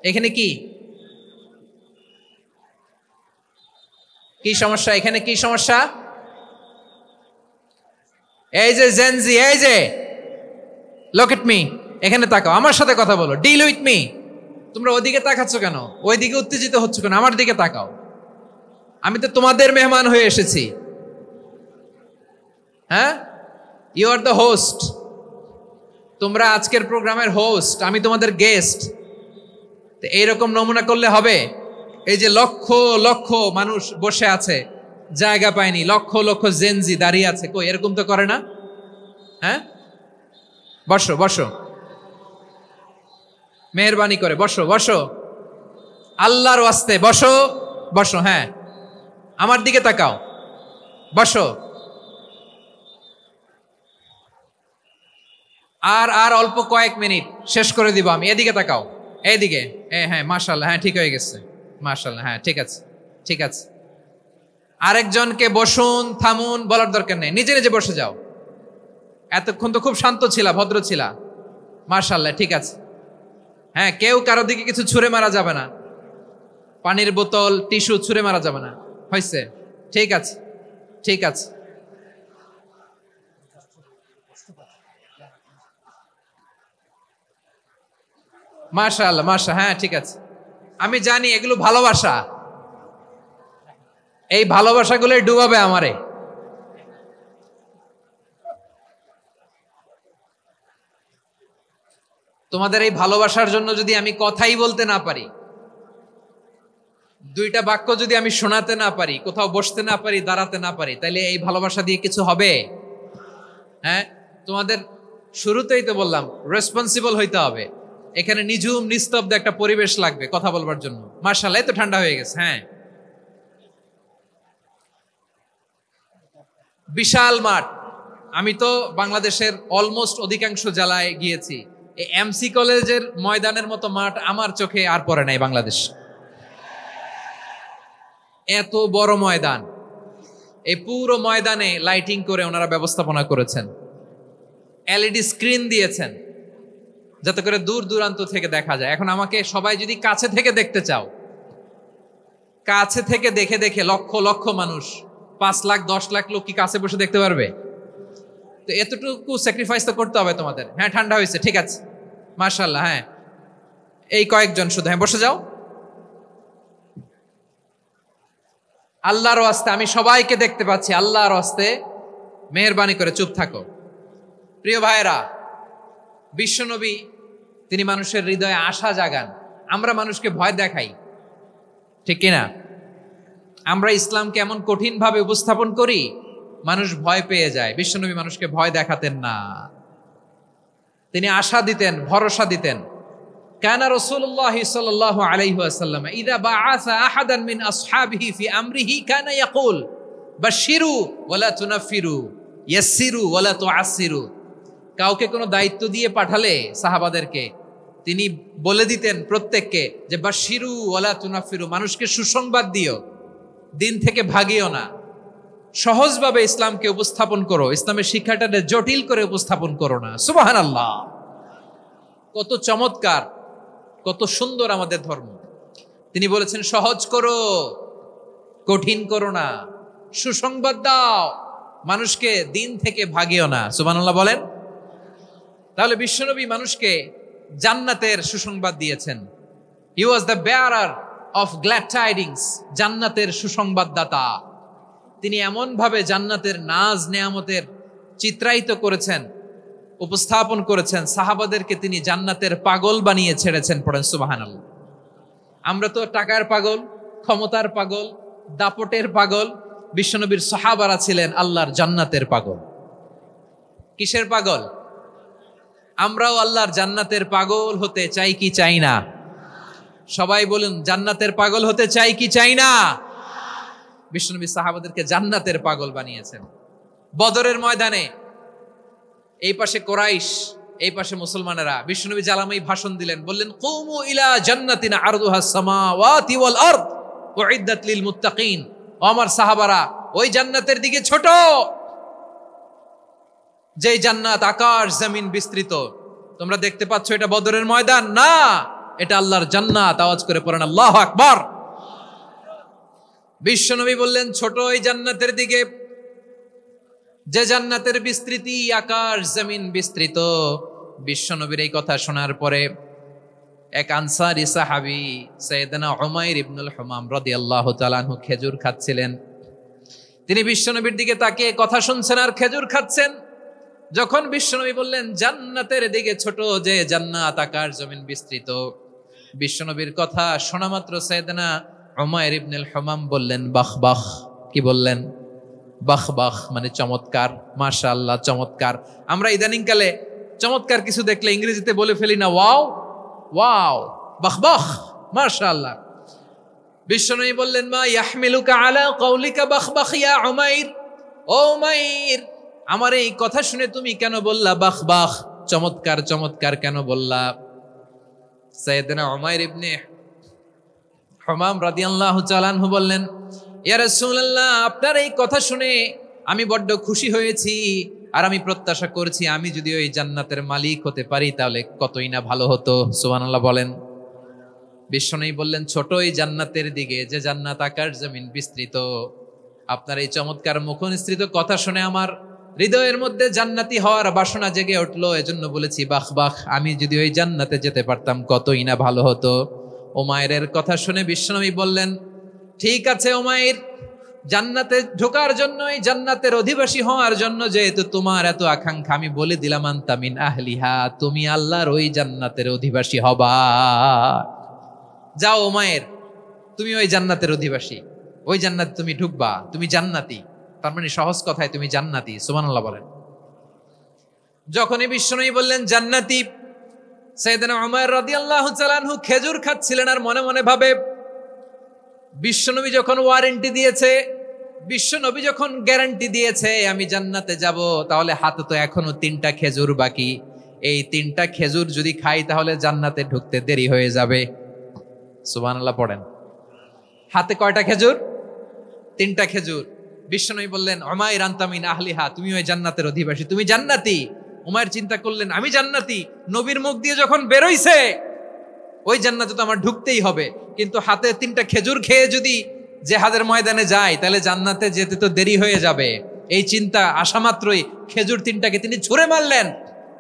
এখানে কি কি সমস্যা? এখানে কি সমস্যা? এই যে জেনজি, এই যে লুক এট মি, এখানে তাকাও, আমার সাথে কথা বলো, ডিল উইথ মি। তোমরা ওইদিকে তাকাচ্ছ কেন? ওইদিকে উত্তেজিত হচ্ছ কেন? আমার দিকে তাকাও, আমি তো তোমাদের মেহমান হয়ে এসেছি। হ্যাঁ, ইউ আর দ্য হোস্ট, তোমরা আজকের প্রোগ্রামের হোস্ট, আমি তোমাদের গেস্ট। তো এইরকম নমুনা করলে হবে? এই যে লক্ষ লক্ষ মানুষ বসে আছে, জায়গা পায়নি, লক্ষ লক্ষ জেনজি দাঁড়িয়ে আছে, কই এরকম তো করে না? হ্যাঁ, বসো বসো, মেহরবানি করে বসো বসো, আল্লাহর ওয়াস্তে বসো বসো। হ্যাঁ, আমার দিকে তাকাও, বসো। আর আর অল্প কয়েক মিনিট, শেষ করে দিব আমি। এদিকে তাকাও, এইদিকে। হ্যাঁ, মাশাআল্লাহ, হ্যাঁ ঠিক হয়ে গেছে, মাশাআল্লাহ, হ্যাঁ ঠিক আছে, ঠিক আছে। আরেকজনকে বসুন, থামুন বলার দরকার নেই, নিজে নিজে বসে যাও। এতক্ষণ তো খুব শান্ত ছিলা, ভদ্র ছিলা, মাশাআল্লাহ, ঠিক আছে। হ্যাঁ, কেউ কারো দিকে কিছু ছুঁড়ে মারা যাবে না, পানির বোতল, টিস্যু ছুঁড়ে মারা যাবে না, হয়েছে? ঠিক আছে, ঠিক আছে। মাশাআল্লাহ, হ্যাঁ ঠিক আছে। আমি জানি এগুলো ভালোবাসা, এই ভালোবাসাগুলোই ডুবাবে আমারে। তোমাদের এই ভালোবাসার জন্য যদি আমি কথাই বলতে না পারি, দুইটা বাক্য যদি আমি শোনাতে না পারি, কোথাও বসতে না পারি, দাঁড়াতে না পারি, তাইলে এই ভালোবাসা দিয়ে কিছু হবে? হ্যাঁ, তোমাদের শুরুতেই তো বললাম রেসপন্সিবল হইতে হবে। এখানে নিঝুম নিস্তব্ধ একটা পরিবেশ লাগবে কথা বলবার জন্য। মাশাআল্লাহ, তো ঠান্ডা হয়ে গেছে। হ্যাঁ, বিশাল মাঠ। আমি তো বাংলাদেশের অলমোস্ট অধিকাংশ জেলায় গিয়েছি, এই এমসি কলেজের ময়দানের মতো মাঠ আমার চোখে আর পড়ে নাই বাংলাদেশ। এত বড় ময়দান, এই পুরো ময়দানে লাইটিং করে ওনারা ব্যবস্থাপনা করেছেন, এলইডি স্ক্রিন দিয়েছেন যাতে করে দূর দূরান্ত থেকে দেখা যায়। এখন আমাকে সবাই যদি কাছে থেকে দেখতে চাও, কাছে থেকে দেখে দেখে লক্ষ লক্ষ মানুষ, 5 লাখ 10 লাখ লোক কি কাছে বসে দেখতে পারবে? তো এতটুকু স্যাক্রিফাইস তো করতে হবে তোমাদের। হ্যাঁ, ঠান্ডা হয়েছে, ঠিক আছে, মাশাআল্লাহ। হ্যাঁ, এই কয়েকজন শুধু, হ্যাঁ বসে যাও। আল্লাহর ওয়াস্তে আমি সবাইকে দেখতে পাচ্ছি, আল্লাহর ওয়াস্তে মেহেরবানি করে চুপ থাকো। প্রিয় ভাইয়েরা, বিশ্বনবী তিনি মানুষের হৃদয়ে আশা জাগান। আমরা মানুষকে ভয় দেখাই, ঠিক কিনা? আমরা ইসলামকে এমন কঠিন ভাবে উপস্থাপন করি, মানুষ ভয় পেয়ে যায়। বিশ্বনবী মানুষকে ভয় দেখাতেন না, তিনি আশা দিতেন, ভরসা দিতেন। কানা রাসূলুল্লাহ সাল্লাল্লাহু আলাইহি ওয়াসাল্লাম ইযা বাআসা আহাদান মিন আসহাবিহি ফি আমরিহি কানা ইয়াকুল বাশশিরু ওয়ালা তুনাফিরু ইয়াসসিরু ওয়ালা তুআসসিরু। কাউকে কোনো দায়িত্ব দিয়ে পাঠালে সাহাবাদেরকে তিনি বলে দিতেন প্রত্যেককে যে বাশশিরু ওয়ালা তুনাফিরু, মানুষকে সুসংবাদ দিও, দিন থেকে ভাগিও না। সহজভাবে ইসলামকে উপস্থাপন করো, ইসলামের শিক্ষাটাকে জটিল করে উপস্থাপন করো না। সুবহানাল্লাহ, কত চমৎকার, কত সুন্দর আমাদের ধর্ম। তিনি বলেছেন সহজ করো, কঠিন করো না, সুসংবাদ দাও, মানুষকে দিন থেকে ভাগিও না। সুবহানাল্লাহ বলেন। তাহলে বিশ্বনবী মানুষকে জান্নাতের সুসংবাদ দিয়েছেন। He was the bearer of glad tidings, জান্নাতের সুসংবাদদাতা। তিনি এমন ভাবে জান্নাতের নাজ নেয়ামতের চিত্রায়িত করেছেন, উপস্থাপন করেছেন, সাহাবাদেরকে তিনি জান্নাতের পাগল বানিয়ে ছেড়েছেন। পড়েন সুবহানাল্লাহ। আমরা তো টাকার পাগল, ক্ষমতার পাগল, দাপটের পাগল। বিশ্বনবীর সাহাবারা ছিলেন আল্লাহর জান্নাতের পাগল। কিসের পাগল? আমরাও আল্লাহর জান্নাতের পাগল হতে চাই কি চাই না? সবাই বলুন, জান্নাতের পাগল হতে চাই কি চাই না? বিশ্বনবী সাহাবাদেরকে জান্নাতের পাগল বানিয়েছেন। বদরের ময়দানে এই পাশে কোরাইশ, এই পাশে মুসলমানেরা। বিশ্বনবী জালামাই ভাষণ দিলেন, বললেন কুমু ইলা জান্নাতিন আরদুহাস সামাওয়াতি ওয়াল আরদ উইদ্দাত লিল মুত্তাকিন। ও আমার সাহাবারা, ওই জান্নাতের দিকে ছোট, যেই জান্নাত আকাশ জমিন বিস্তৃত। তোমরা দেখতে পাচ্ছ এটা বদরের ময়দান না, এটা আল্লাহর জান্নাত। আওয়াজ করে পড়েন আল্লাহু আকবার। বিশ্বনবী বললেন ছোট ওই জান্নাতের দিকে, যে জান্নাতের বিস্তৃতি আকাশ জমিন বিস্তৃত। বিশ্বনবীর এই কথা শোনার পরে এক আনসারী সাহাবী সাইয়েদনা উমাইর ইবনুল হুমাম রাদিয়াল্লাহু তাআলা আনহু খেজুর খাচ্ছিলেন। তিনি বিশ্বনবীর দিকে তাকিয়ে কথা শুনছেন আর খেজুর খাচ্ছেন। যখন বিশ্বনবী বললেন জান্নাতের দিকে ছোট, যে জান্নাত আকাশ জমিন বিস্তৃত, বিশ্বনবীর কথা শোনা মাত্র সাইয়েদনা উমাইর ইবনুল হুমাম বললেন বাহ বাহ। কি বললেন? বাহ বাহ, মানে চমৎকার, মাশাআল্লাহ, চমৎকার। আমরা ইদানিং কালে চমৎকার কিছু দেখলে ইংরেজিতে বলে ফেলি না ওয়াও ওয়াও, বাহ বাহ, মাশাআল্লাহ। বিশ্বনবী বললেন মা ইয়াহমিলুকা আলা কওলিকা বাহ বাহ ইয়া উমাইর। ও উমাইর, আমার এই কথা শুনে তুমি কেন বললা বাহ বাহ, চমৎকার চমৎকার কেন বললা? সাইয়েদনা উমাইর ইবনে হুমাম রাদিয়াল্লাহু তাআলা আনহু বললেন ইয়া রাসূলুল্লাহ, আপনার এই কথা শুনে আমি বড্ড খুশি হয়েছি, আর আমি প্রত্যাশা করছি আমি যদি ওই জান্নাতের মালিক হতে পারি তাহলে কতই না ভালো হতো। সুবহানাল্লাহ বলেন। বিশ্বনবী বললেন ছোট এই জান্নাতের দিকে, যে জান্নাত আকাশ জমিন বিস্তৃত। আপনার এই চমৎকার মুখনিসৃত কথা শুনে আমার হৃদয়ের মধ্যে জান্নাতি হওয়ার বাসনা জেগে উঠলো, এজন্য বলেছি বাহ বাহ, আমি যদি ওই জান্নাতে যেতে পারতাম কতই না ভালো হতো। উমাইরের কথা শুনে বিশ্বনবী বললেন ঠিক আছে উমাইর, জান্নাতে ঢোকার জন্য, এই জান্নাতের অধিবাসী হওয়ার জন্য যেহেতু তোমার এত আকাঙ্ক্ষা, আমি বলে দিলাম আনতা মিন আহলিহা, তুমি আল্লাহর ওই জান্নাতের অধিবাসী হবা। যাও উমাইর, তুমি ওই জান্নাতের অধিবাসী, ওই জান্নাতে তুমি ঢুকবা, তুমি জান্নাতি। তার মানে সহজ কথায় তুমি জান্নাতি। সুবহানাল্লাহ বলেন। যখনই বিশ্বনবী বললেন জান্নাতি, সাইয়েদনা উমাইর রাদিয়াল্লাহু তাআলা আনহু খেজুর খাচ্ছিলেন আর মনে মনে ভাবে বিশ্বনবী যখন ওয়ারেন্টি দিয়েছে, বিশ্বনবী যখন গ্যারান্টি দিয়েছে আমি জান্নাতে যাব, তাহলে হাতে তো এখনো 3টা খেজুর বাকি। এই 3টা খেজুর যদি খাই তাহলে জান্নাতে ঢুকতে দেরি হয়ে যাবে। সুবহানাল্লাহ পড়েন। হাতে কয়টা খেজুর? 3টা খেজুর। বিশ্বনবী বললেন উমাইর আনতা মিন আহলিহা, তুমি ওই জান্নাতের অধিবাসী, তুমি জান্নাতি। উমাইর চিন্তা করলেন আমি জান্নাতি, নবীর মুখ দিয়ে যখন বেরোইছে ওই জান্নাতে তো আমার ঢুকতেই হবে, কিন্তু হাতে 3টা খেজুর খেয়ে যদি জিহাদের ময়দানে যায় তাহলে জান্নাতে যেতে তো দেরি হয়ে যাবে। এই চিন্তা আসা মাত্রই খেজুর 3টাকে তিনি ছুঁড়ে মারলেন,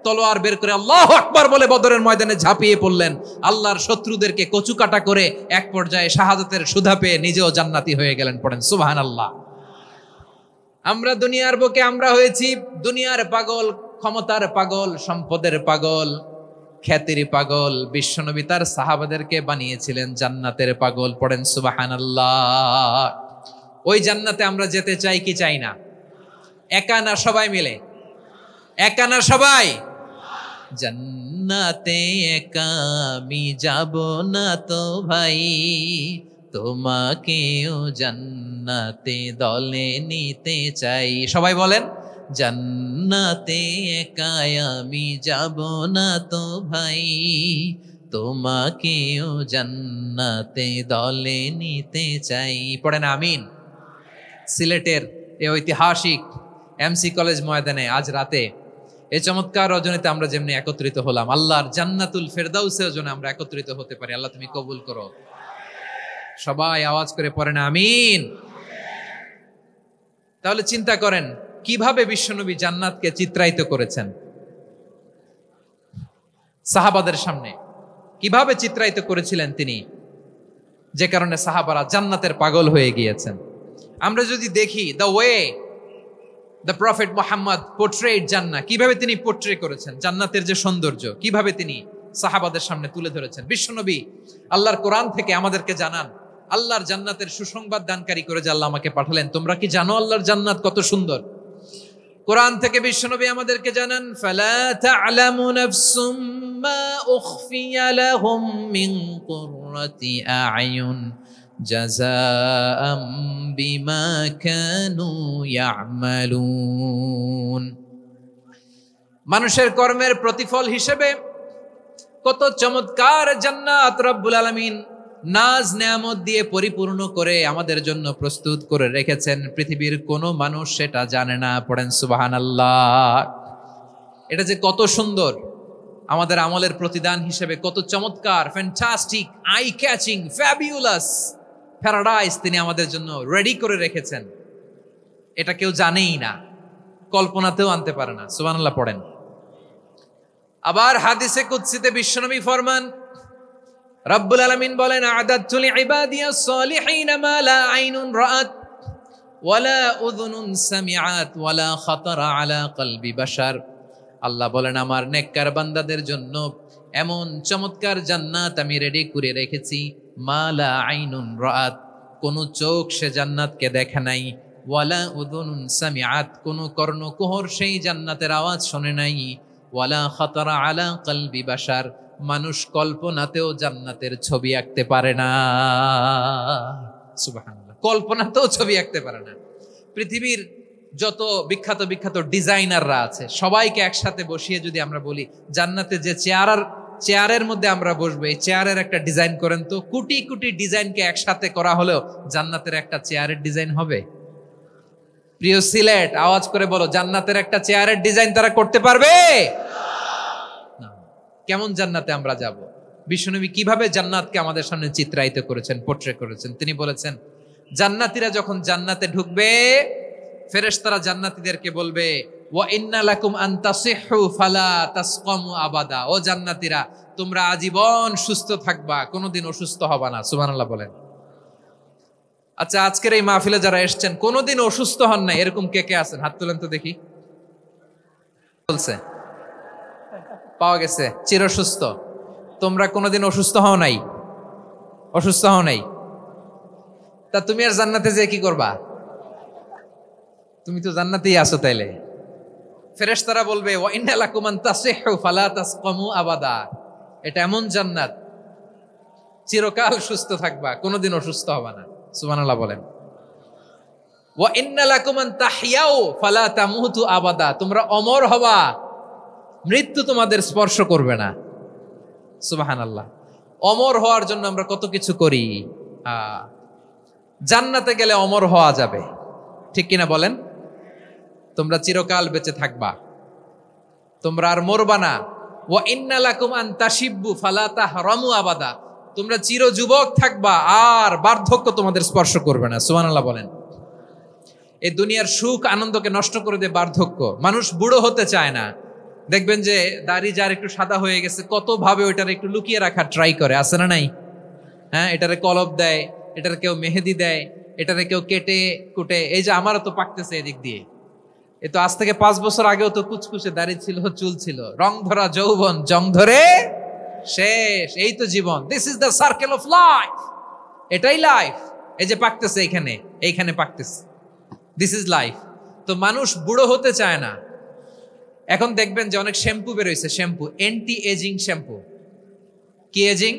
তলোয়ার বের করে আল্লাহু আকবার বলে বদরের ময়দানে ঝাঁপিয়ে পড়লেন। আল্লাহর শত্রুদেরকে কচুকাটা করে এক পর্যায়ে শাহাদাতের সুধা পেয়ে নিজেও জান্নাতি হয়ে গেলেন। পড়েন সুবহানাল্লাহ। আমরা দুনিয়ার বুকে আমরা হয়েছি দুনিয়ার পাগল, ক্ষমতার পাগল, সম্পদের পাগল, খ্যাতির পাগল। বিশ্বনবী তার সাহাবাদেরকে বানিয়েছিলেন জান্নাতের পাগল। পড়েন সুবহানাল্লাহ। ওই জান্নাতে আমরা যেতে চাই কি চাই না? একা না সবাই মিলে? একা না সবাই? জান্নাতে একা আমি যাব না তো ভাই, তোমাকেও জান্নাতে দলে নিতে চাই। সবাই বলেন জান্নাতে একা আমি যাব না তো ভাই, তোমাকেও জান্নাতে দলে নিতে চাই। পড়েন আমিন। সিলেটের এই ঐতিহাসিক এমসি কলেজ ময়দানে আজ রাতে এই চমৎকার রজনীতে আমরা যেমনি একত্রিত হলাম, আল্লাহর জান্নাতুল ফেরদাউসের জন্য আমরা একত্রিত হতে পারি। আল্লাহ তুমি কবুল করো। সবাই আওয়াজ করে পড়েন আমিন। তাহলে চিন্তা করেন কিভাবে বিশ্বনবী জান্নাতকে চিত্রায়িত করেছেন সাহাবাদের সামনে, কিভাবে চিত্রায়িত করেছিলেন তিনি, যে কারণে সাহাবারা জান্নাতের পাগল হয়ে গিয়েছেন। আমরা যদি দেখি the way the prophet Muhammad portrait জান্নাহ, কিভাবে তিনি পোর্ট্রে করেছেন জান্নাতের যে সৌন্দর্য, কিভাবে তিনি সাহাবাদের সামনে তুলে ধরেছেন। বিশ্বনবী আল্লাহর কোরআন থেকে আমাদেরকে জানান আল্লাহর জান্নাতের সুসংবাদ দানকারী করে যে আল্লাহ আমাকে পাঠালেন। তোমরা কি জানো আল্লাহর জান্নাত কত সুন্দর? কোরআন থেকে বিশ্বনবী আমাদেরকে জানান ফালা তা'লামু নাফসুম মা উখফিয়া লাহুম মিন কুররাতি আ'য়ুন জাযাআম বিমা কানু ইয়া'মালুন। মানুষের কর্মের প্রতিফল হিসেবে কত চমৎকার জান্নাত রব্বুল আলামিন নাজ নেয়ামত দিয়ে পরিপূর্ণ করে আমাদের জন্য প্রস্তুত করে রেখেছেন। পৃথিবীর কোনো মানুষ সেটা জানে না। পড়েন সুবহানাল্লাহ। এটা যে কত সুন্দর, আমাদের আমলের প্রতিদান হিসেবে কত চমৎকার, fantastic, eye catching, fabulous paradise তিনি আমাদের জন্য রেডি করে রেখেছেন। এটা কেউ জানেই না, কল্পনাতেও আনতে পারে না। সুবহানাল্লাহ পড়েন। আবার হাদিসে কুদসিতে বিশ্বনবী ফরমান রব্বুল আলামিন বলেন আ'দাদতু লিইবাদিয়াস সালিহিন মা লা আইনুন রাআত ওয়ালা উযুনুন সামিআত ওয়ালা খাতারা আলা কলবি বাশার। আল্লাহ বলেন আমার নেককার বান্দাদের জন্য এমন চমৎকার জান্নাত আমি রেডি করে রেখেছি, মা লা আইনুন রাআত, কোন চোখ সে জান্নাতকে দেখে নাই, ওয়ালা উযুনুন সামিআত, কোন কর্ণকুহর সেই জান্নাতের আওয়াজ শোনে নাই, ওয়ালা খাতারা আলা কলবি বাশার, মানুষ কল্পনাতেও জান্নাতের ছবি আঁকতে পারে না। সুবহানাল্লাহ, কল্পনাতেও ছবি আঁকতে পারে না। পৃথিবীর যত বিখ্যাত বিখ্যাত ডিজাইনাররা আছে সবাইকে একসাথে বসিয়ে যদি আমরা বলি জান্নাতে যে চেয়ারের মধ্যে আমরা বসবো, এই চেয়ারের একটা ডিজাইন করেন তো, কোটি কোটি ডিজাইনকে একসাথে করা হলেও জান্নাতের একটা চেয়ারের ডিজাইন হবে? প্রিয় সিলেট, আওয়াজ করে বলো, জান্নাতের একটা চেয়ারের ডিজাইন তারা করতে পারবে না। কেমন জান্নাতে আমরা যাব? বিশ্বনবী কিভাবে জান্নাতকে আমাদের সামনে চিত্রায়িত করেছেন, পোট্রে করেছেন। তিনি বলেছেন জান্নাতীরা যখন জান্নাতে ঢুকবে ফেরেশতারা জান্নাতীদেরকে বলবে ওয়া ইন্না লাকুম আন তাসিহু ফালা তাসকামু আবাদা, ও জান্নাতীরা তোমরা আজীবন সুস্থ থাকবা, কোনোদিন অসুস্থ হবা না। সুবহানাল্লাহ বলেন। আচ্ছা, আজকের এই মাহফিলে যারা এসেছেন কোনোদিন অসুস্থ হন না এরকম কে কে আছেন? হাত তুলেন তো দেখি। বলছে পাওয়া গেছে, চিরসুস্থ। তোমরা কোনোদিন অসুস্থ হও নাই? অসুস্থ হও নাই? তা তুমি আর জান্নাতে যে কি করবা? তুমি তো জান্নাতেই আছো। তাইলে ফেরেশতারা বলবে ওয়া ইন্না লাকুম আন তাসিহু ফালা তাসকামু আবাদা, এটা এমন জান্নাত চিরকাল সুস্থ থাকবা, কোনোদিন অসুস্থ হবা না। সুবহানাল্লাহ বলেন। ওয়া ইন্না লাকুম আন তাহইয়াউ ফালা তামুতু আবাদা, তোমরা অমর হবা, মৃত্যু তোমাদের স্পর্শ করবে না। সুবহানাল্লাহ। অমর হওয়ার জন্য আমরা কত কিছু করি। জান্নাতে গেলে অমর হওয়া যাবে, ঠিক কিনা বলেন? তোমরা চিরকাল বেঁচে থাকবা, তোমরা আর মরবা না। ওয়া ইন্না লাকুম আন তাশিব্বু ফালা তাহরামু আবাদা, তোমরা চির যুবক থাকবা, আর বার্ধক্য তোমাদের স্পর্শ করবে না। সুবহানাল্লাহ বলেন। এই দুনিয়ার সুখ আনন্দকে নষ্ট করে দেয় বার্ধক্য। মানুষ বুড়ো হতে চায় না। দেখবেন যে দাড়ি যার একটু সাদা হয়ে গেছে কত ভাবে ওইটার একটু লুকিয়ে রাখার ট্রাই করে, আছে না নাই? হ্যাঁ, এটারে কলপ দেয়, এটারে কেউ মেহেদি দেয়, এটারে কেউ কেটে কুটে। এই যে আমারও তো পাকতেছে এদিক দিয়ে, এ তো আজ থেকে 5 বছর আগেও তো কুচকুচে দাড়ি ছিল, চুল ছিল, রং ধরা যৌবন জং ধরে শেষ। এই তো জীবন। This is the circle of life, এটাই লাইফ। এই যে পাকতেছে এইখানে পাকতেছে, দিস ইজ লাইফ। তো মানুষ বুড়ো হতে চায় না। এখন দেখবেন যে অনেক শ্যাম্পু বেরোইছে, শ্যাম্পু অ্যান্টি এজিং শ্যাম্পু। কি এজিং?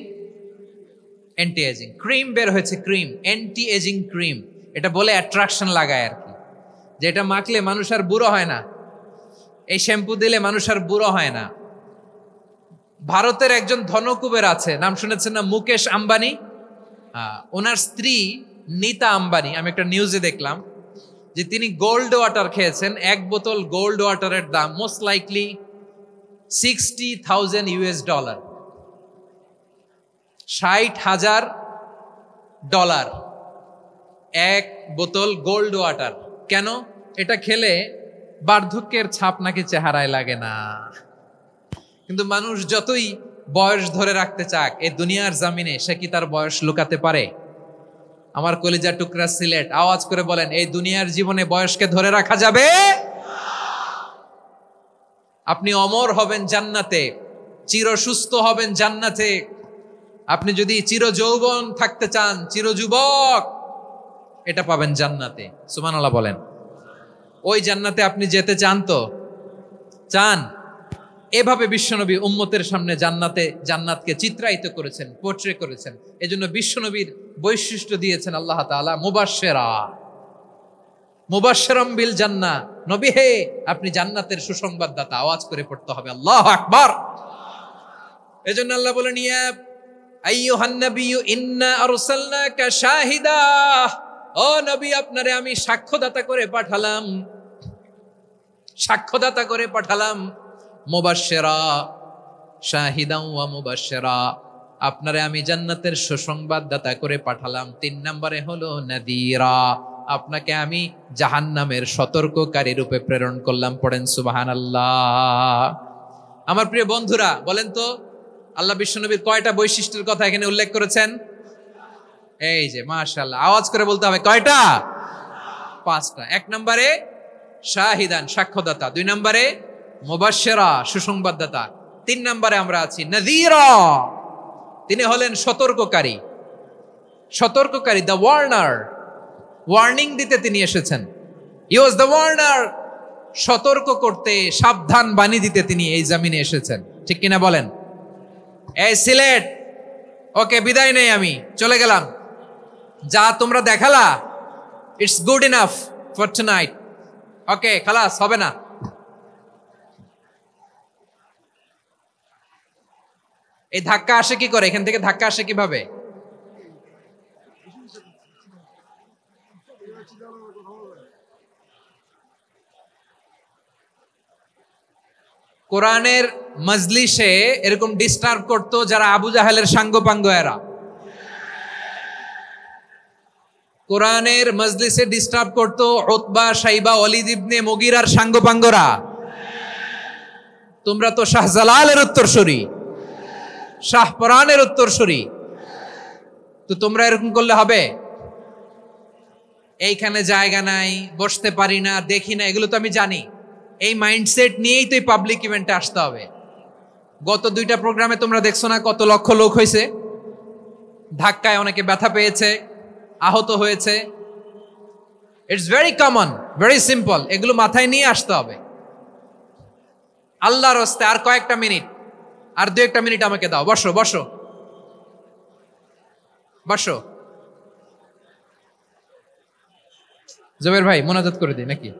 Anti ageing. ক্রিম বের হয়েছে, ক্রিম অ্যান্টি এজিং ক্রিম। এটা বলে অ্যাট্রাকশন লাগায় আর কি, যে এটা মাখলে মানুষ আর বুড়ো হয় না, এই শ্যাম্পু দিলে মানুষ আর বুড়ো হয় না। ভারতের একজন ধনকুবের আছে, নাম শুনেছেন না? মুকেশ আম্বানি। ওনার স্ত্রী নীতা আম্বানি, আমি একটা নিউজে দেখলাম যে তিনি গোল্ড ওয়াটার খেয়েছেন। 1 বোতল গোল্ড ওয়াটারের দাম মোস্ট লাইকলি $60,000 $60,000 1 বোতল গোল্ড ওয়াটার। কেন? এটা খেলে বার্ধক্যের ছাপ নাকি চেহারায় লাগে না। কিন্তু মানুষ যতই বয়স ধরে রাখতে চাক এই দুনিয়ার জামিনে, সে কি তার বয়স লুকাতে পারে? আমার কলিজা টুকরা সিলেট, আওয়াজ করে বলেন, এই দুনিয়ার জীবনে বয়সকে ধরে রাখা যাবে? আপনি অমর হবেন জান্নাতে, চির সুস্থ হবেন জান্নাতে। আপনি যদি চির যৌবন থাকতে চান, চির যুবক, এটা পাবেন জান্নাতে। সুবহানাল্লাহ বলেন। ওই জান্নাতে আপনি যেতে চান তো? চান? এভাবে বিশ্বনবী উম্মতের সামনে জান্নাতকে চিত্রায়িত করেছেন, পোট্রে করেছেন। এজন্য বিশ্বনবীর বৈশিষ্ট্য দিয়েছেন আল্লাহ তাআলা মুবাশশিরাম বিল জান্নাহ। নবী হে, আপনি জান্নাতের সুসংবাদদাতা। আওয়াজ করে পড়তে হবে আল্লাহু আকবার। এজন্য আল্লাহ বলেন, ইয়া আইয়ুহান নাবিয়্যু ইন্না আরসালনাকা শাহিদা, ও নবী আপনারে আমি সাক্ষ্যদাতা করে পাঠালাম, সাক্ষ্যদাতা করে পাঠালাম। মুবাশশিরা শাহিদান ওয়া মুবাশশিরা, আপনারে আমি জান্নাতের সুসংবাদদাতা করে পাঠালাম। 3 নম্বরে হলো নাদিরা, আপনাকে আমি জাহান্নামের সতর্ককারী রূপে প্রেরণ করলাম। পড়েন সুবহানাল্লাহ। আমার প্রিয় বন্ধুরা, বলেন তো আল্লাহ বিশ্বনবীর কয়টা বৈশিষ্ট্যের কথা এখানে উল্লেখ করেছেন? এই যে মাশাআল্লাহ, আওয়াজ করে বলতে হবে কয়টা? 5টা। 1 নম্বরে শাহিদান, সাক্ষ্যদাতা। 2 নম্বরে মুবাশশিরা, সুসংবাদদাতা। 3 নম্বরে আমরা আছি নাযীরা, তিনি হলেন সতর্ককারী। সতর্ককারী, দ্য ওয়ার্নার, ওয়ার্নিং দিতে তিনি এসেছেন। হি ওয়াজ দ্য ওয়ার্নার, সতর্ক করতে, সাবধান বাণী দিতে তিনি এই জমিনে এসেছেন। ঠিক কিনা বলেন? এই সিলেট, ওকে বিদায় নেই, আমি চলে গেলাম। যা তোমরা দেখালা, it's good enough for tonight. Okay, খালাস, হবে না। এই ধাক্কা আসে কি করে? এখান থেকে ধাক্কা আসে কিভাবে? কোরআনের মজলিসে এরকম ডিস্টার্ব করতো যারা আবু জাহেলের সাঙ্গপাঙ্গ এরা। কোরআনের মজলিসে ডিস্টার্ব করতো উতবা, শাইবা, ওয়ালিদ ইবনে মুগীরার সাঙ্গপাঙ্গরা। তোমরা তো শাহজালালের উত্তরসূরি, শাহপরানের উত্তরসূরি, তো তোমরা এরকম করলে হবে? এইখানে জায়গা নাই, বসতে পারি না, দেখি না, এগুলো তো আমি জানি। এই মাইন্ডসেট নিয়েই তো এই পাবলিক ইভেন্টে আসতে হবে। গত 2টা প্রোগ্রামে তোমরা দেখছো না কত লক্ষ লোক হয়েছে? ধাক্কায় অনেকে ব্যথা পেয়েছে, আহত হয়েছে। It's very common, very simple. এগুলো মাথায় নিয়ে আসতে হবে। আল্লাহর রাস্তায় আর কয়েকটা মিনিট, আর 2-1টা মিনিট আমাকে দাও। বসো বসো বসো। জবের ভাই মোনাজাত করে দিই নাকি?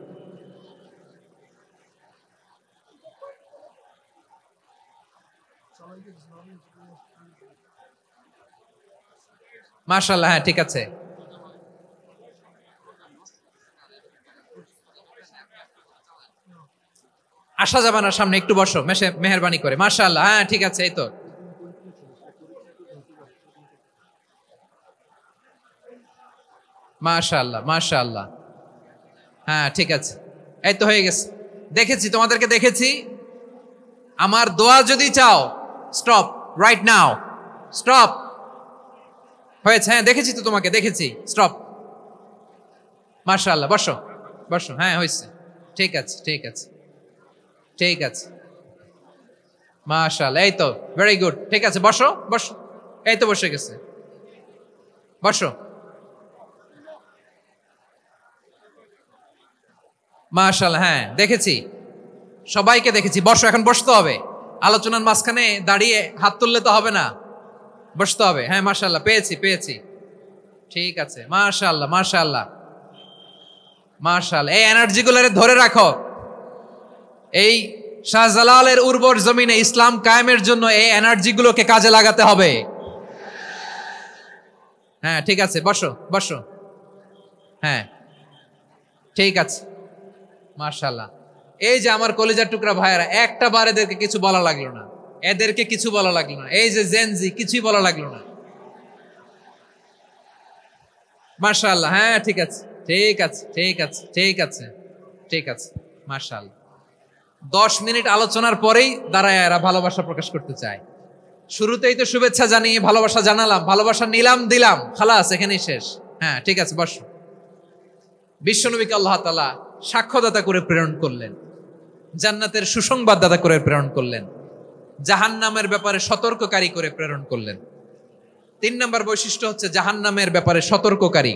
মাশাআল্লাহ, হ্যাঁ ঠিক আছে। আসা যাবে না সামনে, একটু বসো মেহেরবানি করে। মাশাআল্লাহ, হ্যাঁ ঠিক আছে। এই তো মাশাআল্লাহ, মাশাআল্লাহ, হ্যাঁ ঠিক আছে। এই তো হয়ে গেছে। দেখেছি, তোমাদেরকে দেখেছি। আমার দোয়া যদি চাও, স্টপ রাইট নাও, স্টপ। হয়েছে, হ্যাঁ দেখেছি তো তোমাকে, দেখেছি, স্টপ। মাশাআল্লাহ, বসো বসো, হ্যাঁ হয়েছে, ঠিক আছে ঠিক আছে ঠিক আছে। মাশাআল্লাহ, এই তো ভেরি গুড, ঠিক আছে, বসো বসো। এই তো বসে গেছে, বসো। মাশাআল্লাহ, হ্যাঁ দেখেছি, সবাইকে দেখেছি। বসো, এখন বসতে হবে। আলোচনার মাঝখানে দাঁড়িয়ে হাত তুললে তো হবে না, বসতে হবে। হ্যাঁ মাশাআল্লাহ, পেয়েছি পেয়েছি, ঠিক আছে। মাশাআল্লাহ মাশাআল্লাহ মাশাআল্লাহ। এই এনার্জি গুলারে ধরে রাখো। এই শাহজালালের উর্বর জমিনে ইসলাম কায়েমের জন্য এই এনার্জি গুলোকে কাজে লাগাতে হবে। হ্যাঁ ঠিক আছে, বসো বসো, হ্যাঁ ঠিক আছে। মাশাআল্লাহ। এই যে আমার কলিজার টুকরা ভাইয়েরা, একটা বার এদেরকে কিছু বলা লাগলো না, এদেরকে কিছু বলা লাগলো না। এই যে জেনজি, কিছুই বলা লাগলো না। মাশাআল্লাহ, হ্যাঁ ঠিক আছে ঠিক আছে ঠিক আছে ঠিক আছে ঠিক আছে। মাশাআল্লাহ। 10 মিনিট আলোচনার পরেই দাঁড়ায় এরা ভালোবাসা প্রকাশ করতে চায়। শুরুতেই তো শুভেচ্ছা জানিয়ে ভালোবাসা জানালাম, ভালোবাসা নিলাম, দিলাম, খালাস, এখানেই শেষ। হ্যাঁ ঠিক আছে, বসো। বিশ্বনবীকে আল্লাহ তাআলা সাক্ষ্যদাতা করে প্রেরণ করলেন, জান্নাতের সুসংবাদদাতা করে প্রেরণ করলেন, জাহান্নামের ব্যাপারে সতর্ককারী করে প্রেরণ করলেন। 3 নম্বর বৈশিষ্ট্য হচ্ছে জাহান্নামের ব্যাপারে সতর্ককারী।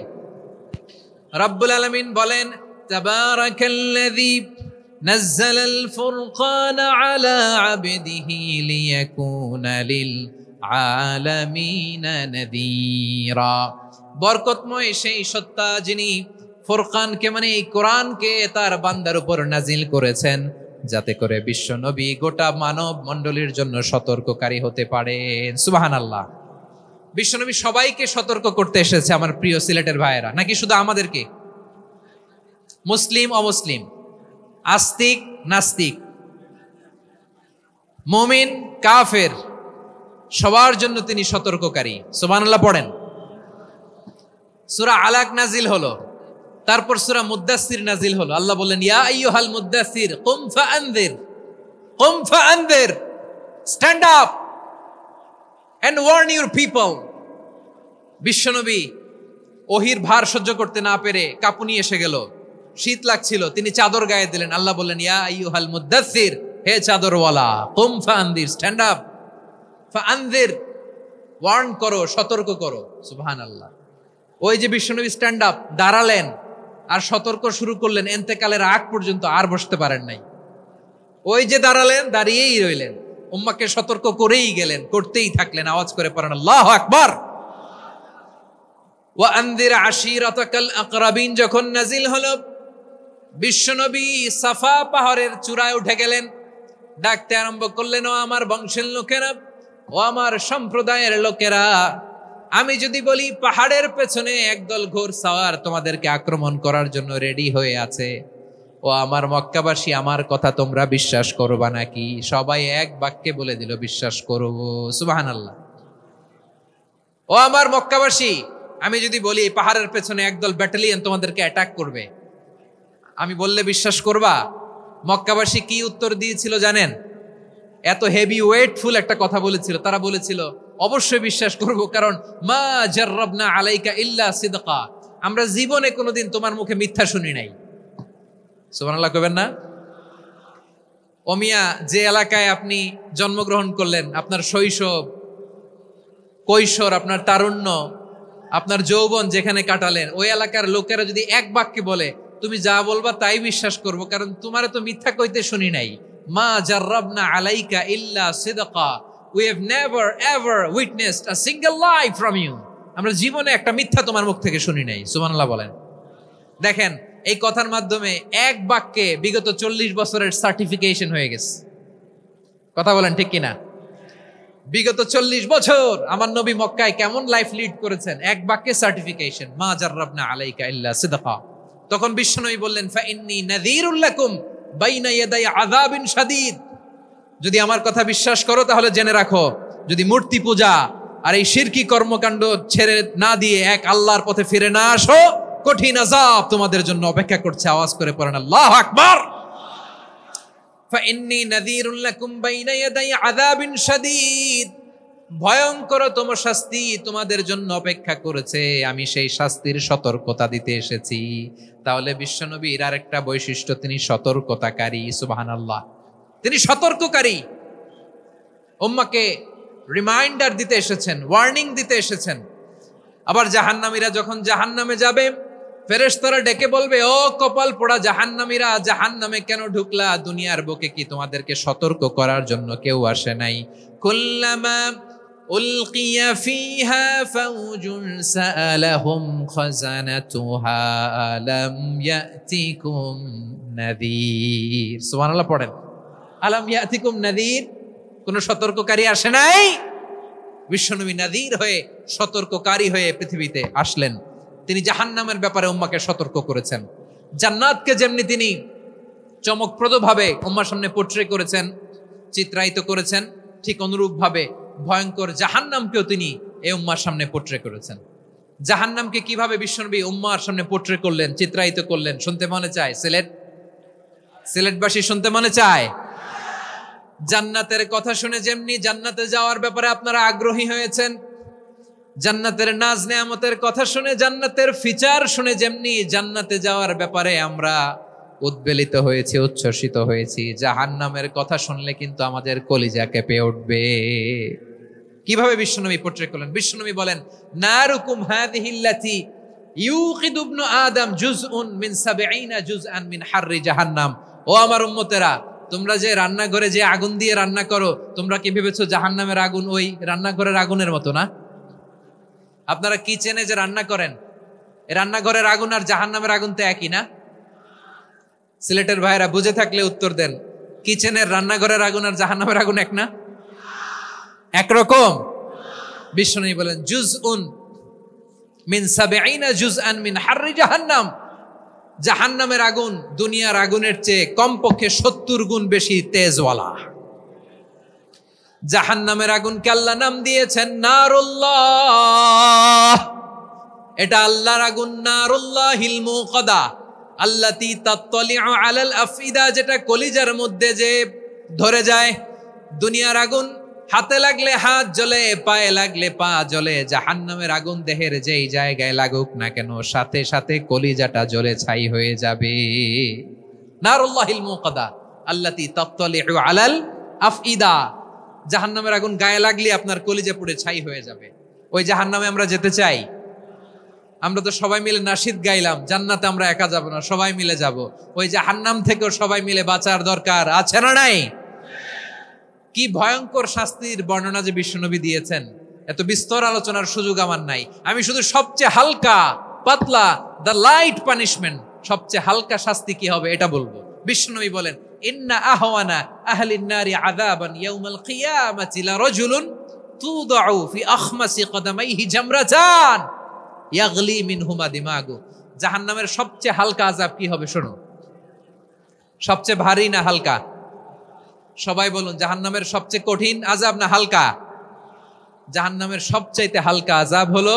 রব্বুল আলামিন বলেন, তাবারাকাল্লাযী নাযালাল ফুরকানা আলা আবদিহি লিয়াকুনা লিল আলামিনা নাযীরা। বরকতময় সেই সত্তা যিনি ফুরকানকে, মানে এই কোরআনকে তার বান্দার উপর নাজিল করেছেন, যাতে করে বিশ্ব নবী গোটা মানব মণ্ডলীর জন্য সতর্ককারী হতে পারেন। সুবহানাল্লাহ। বিশ্বনবী সবাইকে সতর্ক করতে এসেছে, আমার প্রিয় সিলেটের ভাইয়েরা। নাকি শুধু আমাদেরকে? মুসলিম অমুসলিম, আস্তিক নাস্তিক, মুমিন কাফের, সবার জন্য তিনি সতর্ককারী। সুবহানাল্লাহ পড়েন। সূরা আলাক নাজিল হলো, তারপর সূরা মুদ্দাসসির নাজিল হলো। আল্লাহ বললেন, ইয়া আইয়ুহাল মুদ্দাসসির কুম ফাআনযির, কুম ফাআনযির, stand up, and warn your people. বিশ্বনবী ওহির ভার সহ্য করতে না পেরে কাঁপুনি এসে গেল, শীত লাগছিল, তিনি চাদর গায়ে দিলেন। আল্লাহ বললেন, ইয়া আইয়ুহাল মুদ্দাসসির, হে চাদরওয়ালা, কুম ফাআনদির, স্ট্যান্ড আপ, ফাআনদির, ওয়ার্ন করো, সতর্ক করো। সুবহানাল্লাহ। ওই যে বিশ্বনবী স্ট্যান্ড আপ, দাঁড়ালেন আর সতর্ক শুরু করলেন, এন্তেকালের আগ পর্যন্ত আর বসতে পারেন নাই। ওই যে দাঁড়ালেন, দাঁড়িয়েই রইলেন, উম্মাকে সতর্ক করেই গেলেন, করতেই থাকলেন। আওয়াজ করে পড়েন আল্লাহু আকবার। ওয়া আনদির আশিরাতাকাল আকরাবিন যখন নাজিল হলো, বিশ্বনবী সাফা পাহাড়ের চূড়ায় উঠে গেলেন, ডাকতে আরম্ভ করলেন, ও আমার বংশের লোকেরা, ও আমার সম্প্রদায়ের লোকেরা, আমি যদি বলি পাহাড়ের পেছনে একদল ঘোড়সাওয়ার তোমাদেরকে আক্রমণ করার জন্য রেডি হয়ে আছে, ও আমার মক্কাবাসী, আমার কথা তোমরা বিশ্বাস করবা নাকি? সবাই এক বাক্যে বলে দিল, বিশ্বাস করব। সুবহানাল্লাহ। ও আমার মক্কাবাসী, আমি যদি বলি পাহাড়ের পেছনে একদল ব্যাটালিয়ন তোমাদেরকে অ্যাটাক করবে, আমি বললে বিশ্বাস করবা? মক্কাবাসী কি উত্তর দিয়েছিল জানেন? এত হেভি ওয়েটফুল একটা কথা বলেছিল। তারা বলেছিল, অবশ্যই বিশ্বাস করব, কারণ মা জাররাবনা আলাইকা ইল্লা সিদকা, আমরা জীবনে কোনোদিন তোমার মুখে মিথ্যা শুনি নাই। সুবহানাল্লাহ কইবেন না? ও মিয়া, যে এলাকায় আপনি জন্মগ্রহণ করলেন, আপনার শৈশব, কৈশোর, আপনার তারুণ্য, আপনার যৌবন যেখানে কাটালেন, ওই এলাকার লোকেরা যদি এক বাক্যে বলে তুমি যা বলবা তাই বিশ্বাস করব, কারণ তোমারে তো মিথ্যা কইতে শুনি নাই। মা জাররাবনা আলাইকা ইল্লা সিদকা, we have never ever witnessed a single lie from you, আমরা জীবনে একটা মিথ্যা তোমার মুখ থেকে শুনি নাই। সুবহানাল্লাহ বলেন। দেখেন, এই কথার মাধ্যমে এক বাক্যে বিগত 40 বছরের সার্টিফিকেশন হয়ে গেছে। কথা বলেন ঠিক কিনা? বিগত 40 বছর আমার নবী মক্কায় কেমন লাইফ লিড করেছেন, এক বাক্যে সার্টিফিকেশন, মা জাররাবনা আলাইকা ইল্লা সিদকা। তখন বিশ্বনবী বললেন, ফাইন্নী নাযীরুল লাকুম বাইনা ইয়াদাই আযাবিন শাদীদ, যদি আমার কথা বিশ্বাস করো তাহলে জেনে রাখো, যদি মূর্তি পূজা আর এই শিরকি কর্মকাণ্ড ছেড়ে না দিয়ে এক আল্লাহর পথে ফিরে না আসো, কঠিন আযাব তোমাদের জন্য অপেক্ষা করছে। আওয়াজ করে পড়েন আল্লাহু আকবার। ফাইন্নী নাযীরুল লাকুম বাইনা ইয়াদাই আযাবিন শাদীদ, ভয়ঙ্করতম শাস্তি তোমাদের জন্য অপেক্ষা করেছে, আমি সেই শাস্তির সতর্কতা দিতে এসেছি। তাহলে বিশ্বনবীর আরেকটা বৈশিষ্ট্য, তিনি সতর্কতাকারী। সুবহানাল্লাহ, তিনি সতর্ককারী। উম্মাকে রিমাইন্ডার দিতে এসেছেন, ওয়ার্নিং দিতে এসেছেন। আবার জাহান্নামীরা যখন জাহান্নামে যাবে, ফেরেশতারা ডেকে বলবে, ও কপাল পোড়া জাহান্নামীরা, জাহান্নামে কেন ঢুকলা? দুনিয়ার বুকে কি তোমাদেরকে সতর্ক করার জন্য কেউ আসে নাই? কুল্লামা উলকিয়া ফিহা ফাউজুন সাআলাহুম খাযানাতুহা আলাম ইয়াতিকুম নাযীর। সুবহানাল্লাহ পড়েন, আলাম ইয়াতিকুম নাযীর, কোন সতর্ককারী আসে নাই? বিশ্বনবী নাযীর হয়ে, সতর্ককারী হয়ে পৃথিবীতে আসলেন। তিনি জাহান্নামের ব্যাপারে উম্মাকে সতর্ক করেছেন। জান্নাতকে যেমনি তিনি চমকপ্রদভাবে উম্মার সামনে পোট্রে করেছেন, চিত্রায়িত করেছেন, ঠিক অনুরূপভাবে ভয়ঙ্কর জাহান্নামকেও তিনি এই উম্মার সামনে পোট্রে করেছেন। জাহান্নামকে কিভাবে বিশ্বনবী উম্মার সামনে পোট্রে করলেন, চিত্রায়িত করলেন, শুনতে মনে চায়? সিলেটবাসী শুনতে মনে চায়? জান্নাতের কথা শুনে যেমনি জান্নাতে যাওয়ার ব্যাপারে আপনারা আগ্রহী হয়েছেন, জান্নাতের নাজ নেয়ামতের কথা শুনে, জান্নাতের ফিচার শুনে যেমনি জান্নাতে যাওয়ার ব্যাপারে আমরা উদ্বেলিত হয়েছি, উচ্ছ্বসিত হয়েছি, জাহান্নামের কথা শুনলে কিন্তু আমাদের কলিজা কেঁপে উঠবে। কিভাবে বিশ্বনবী পোট্রে করলেন? বিশ্বনবী বলেন, নারুকুম হাযিহিল্লাতী ইউকিদু ইবনু আদম জুজউন মিন ৭০ জুজআন মিন হাররি জাহান্নাম। ও আমার উম্মতেরা, তোমরা যে রান্নাঘরে যে আগুন দিয়ে রান্না করো, তোমরা কি ভেবেছো জাহান্নামের আগুন ওই রান্নাঘরের আগুনের মতো না? আপনারা কিচেনে যে রান্না করেন, এই রান্নাঘরের আগুন আর জাহান্নামের আগুন তো একই না? সিলেটের ভাইরা বুঝে থাকলে উত্তর দেন, কিচেনের রান্নাঘরের আগুন আর জাহান্নামের আগুন এক না? একরকম? বিশ্বনবী বলেন, জুজউন মিন ৭০ জুজআন মিন হাররি জাহান্নাম, জাহান্নামের আগুন দুনিয়ার আগুনের চেয়ে কমপক্ষে ৭০ গুণ বেশি তেজওয়ালা। জাহান্নামের আগুনকে আল্লাহ নাম দিয়েছেন নারুল্লাহ। এটা আল্লাহর আগুন, নারুল্লাহিল মুকাদা আল্লাতী তাত্তালিউ আলাল আফইদা, যেটা কলিজার মধ্যে যে ধরে যায়। দুনিয়ার আগুন হাতে লাগলে হাত জ্বলে, পায়ে লাগলে পা জ্বলে, জাহান্নামের আগুন দেহের যেই জায়গায় লাগুক না কেন সাথে সাথে কলিজাটা জ্বলে ছাই হয়ে যাবে। নারুল্লাহিল মুকাদা আল্লাতী তাত্তালিউ আলাল আফইদা। জাহান্নামের আগুন গায়ে লাগলে আপনার কলিজা পুড়ে ছাই হয়ে যাবে। ওই জাহান্নামে আমরা যেতে চাই? আমরা তো সবাই মিলে নাশিদ গাইলাম, জান্নাতে আমরা একা যাব না, সবাই মিলে যাব। ওই জাহান্নাম থেকেও সবাই মিলে বাঁচার দরকার আছে না নাই? কি ভয়ঙ্কর শাস্তির বর্ণনা যে বিশ্বনবী দিয়েছেন, এত বিস্তর আলোচনার সুযোগ আমার নাই। আমি শুধু সবচেয়ে হালকা পাতলা, দ্য লাইট পানিশমেন্ট, সবচেয়ে হালকা শাস্তি কি হবে এটা বলবো। বিশ্বনবী বলেন, ইন্না আহওয়ানা আহলিন নারি আযাবান ইয়াউমাল কিয়ামাতি লারাজুলুন তুদাউ ফি আখমাসি কদামাইহি জামরাতান ইয়াগলি মিনহুমা দিমাগু। জাহান্নামের সবচেয়ে হালকা আযাব কি হবে শোনো। সবচেয়ে ভারী না হালকা? সবাই বলুন, জাহান্নামের সবচেয়ে কঠিন আযাব না হালকা? জাহান্নামের সবচাইতে হালকা আযাব হলো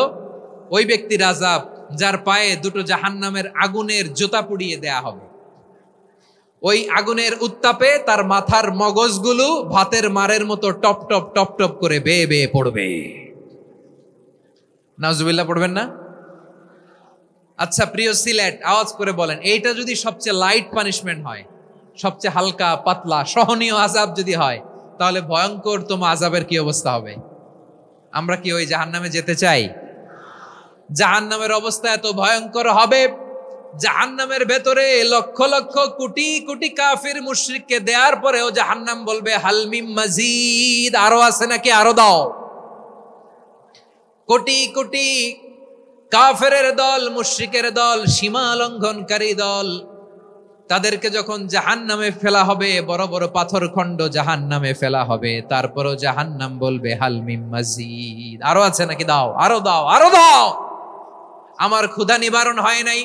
ওই ব্যক্তির আযাব যার পায়ে দুটো জাহান্নামের আগুনের জুতা পুড়িয়ে দেয়া হবে। ওই আগুনের উত্তাপে তার মাথার মগজগুলো ভাতের মারের মতো টপ টপ টপ টপ করে বেয়ে বেয়ে পড়বে। নাউজুবিল্লাহ পড়বেন না? আচ্ছা প্রিয় সিলেট, আওয়াজ করে বলেন, এইটা যদি সবচেয়ে লাইট পানিশমেন্ট হয়, সবচেয়ে হালকা পাতলা সহনীয় আযাব যদি হয়, তাহলে ভয়ঙ্করতম আযাবের কি অবস্থা হবে? আমরা কি ওই জাহান্নামে যেতে চাই? জাহান্নামের অবস্থা এত ভয়ঙ্কর হবে, জাহান্নামের ভেতরে লক্ষ লক্ষ কোটি কোটি কাফির মুশরিককে দেওয়ার পরেও জাহান্নাম বলবে হালমিম মাজিদ, আরো আছে নাকি, আরো দাও। কোটি কোটি কাফেরের দল, মুশরিকের দল, সীমা লঙ্ঘনকারী দল, তাদেরকে যখন জাহান্নামে ফেলা হবে, বড় বড় পাথর খণ্ড জাহান্নামে ফেলা হবে, তারপরও জাহান্নাম বলবে হালমিম মাজিদ, আরো আছে নাকি, দাও, আরো দাও, আরো দাও। আমার ক্ষুধা নিবারণ হয় নাই।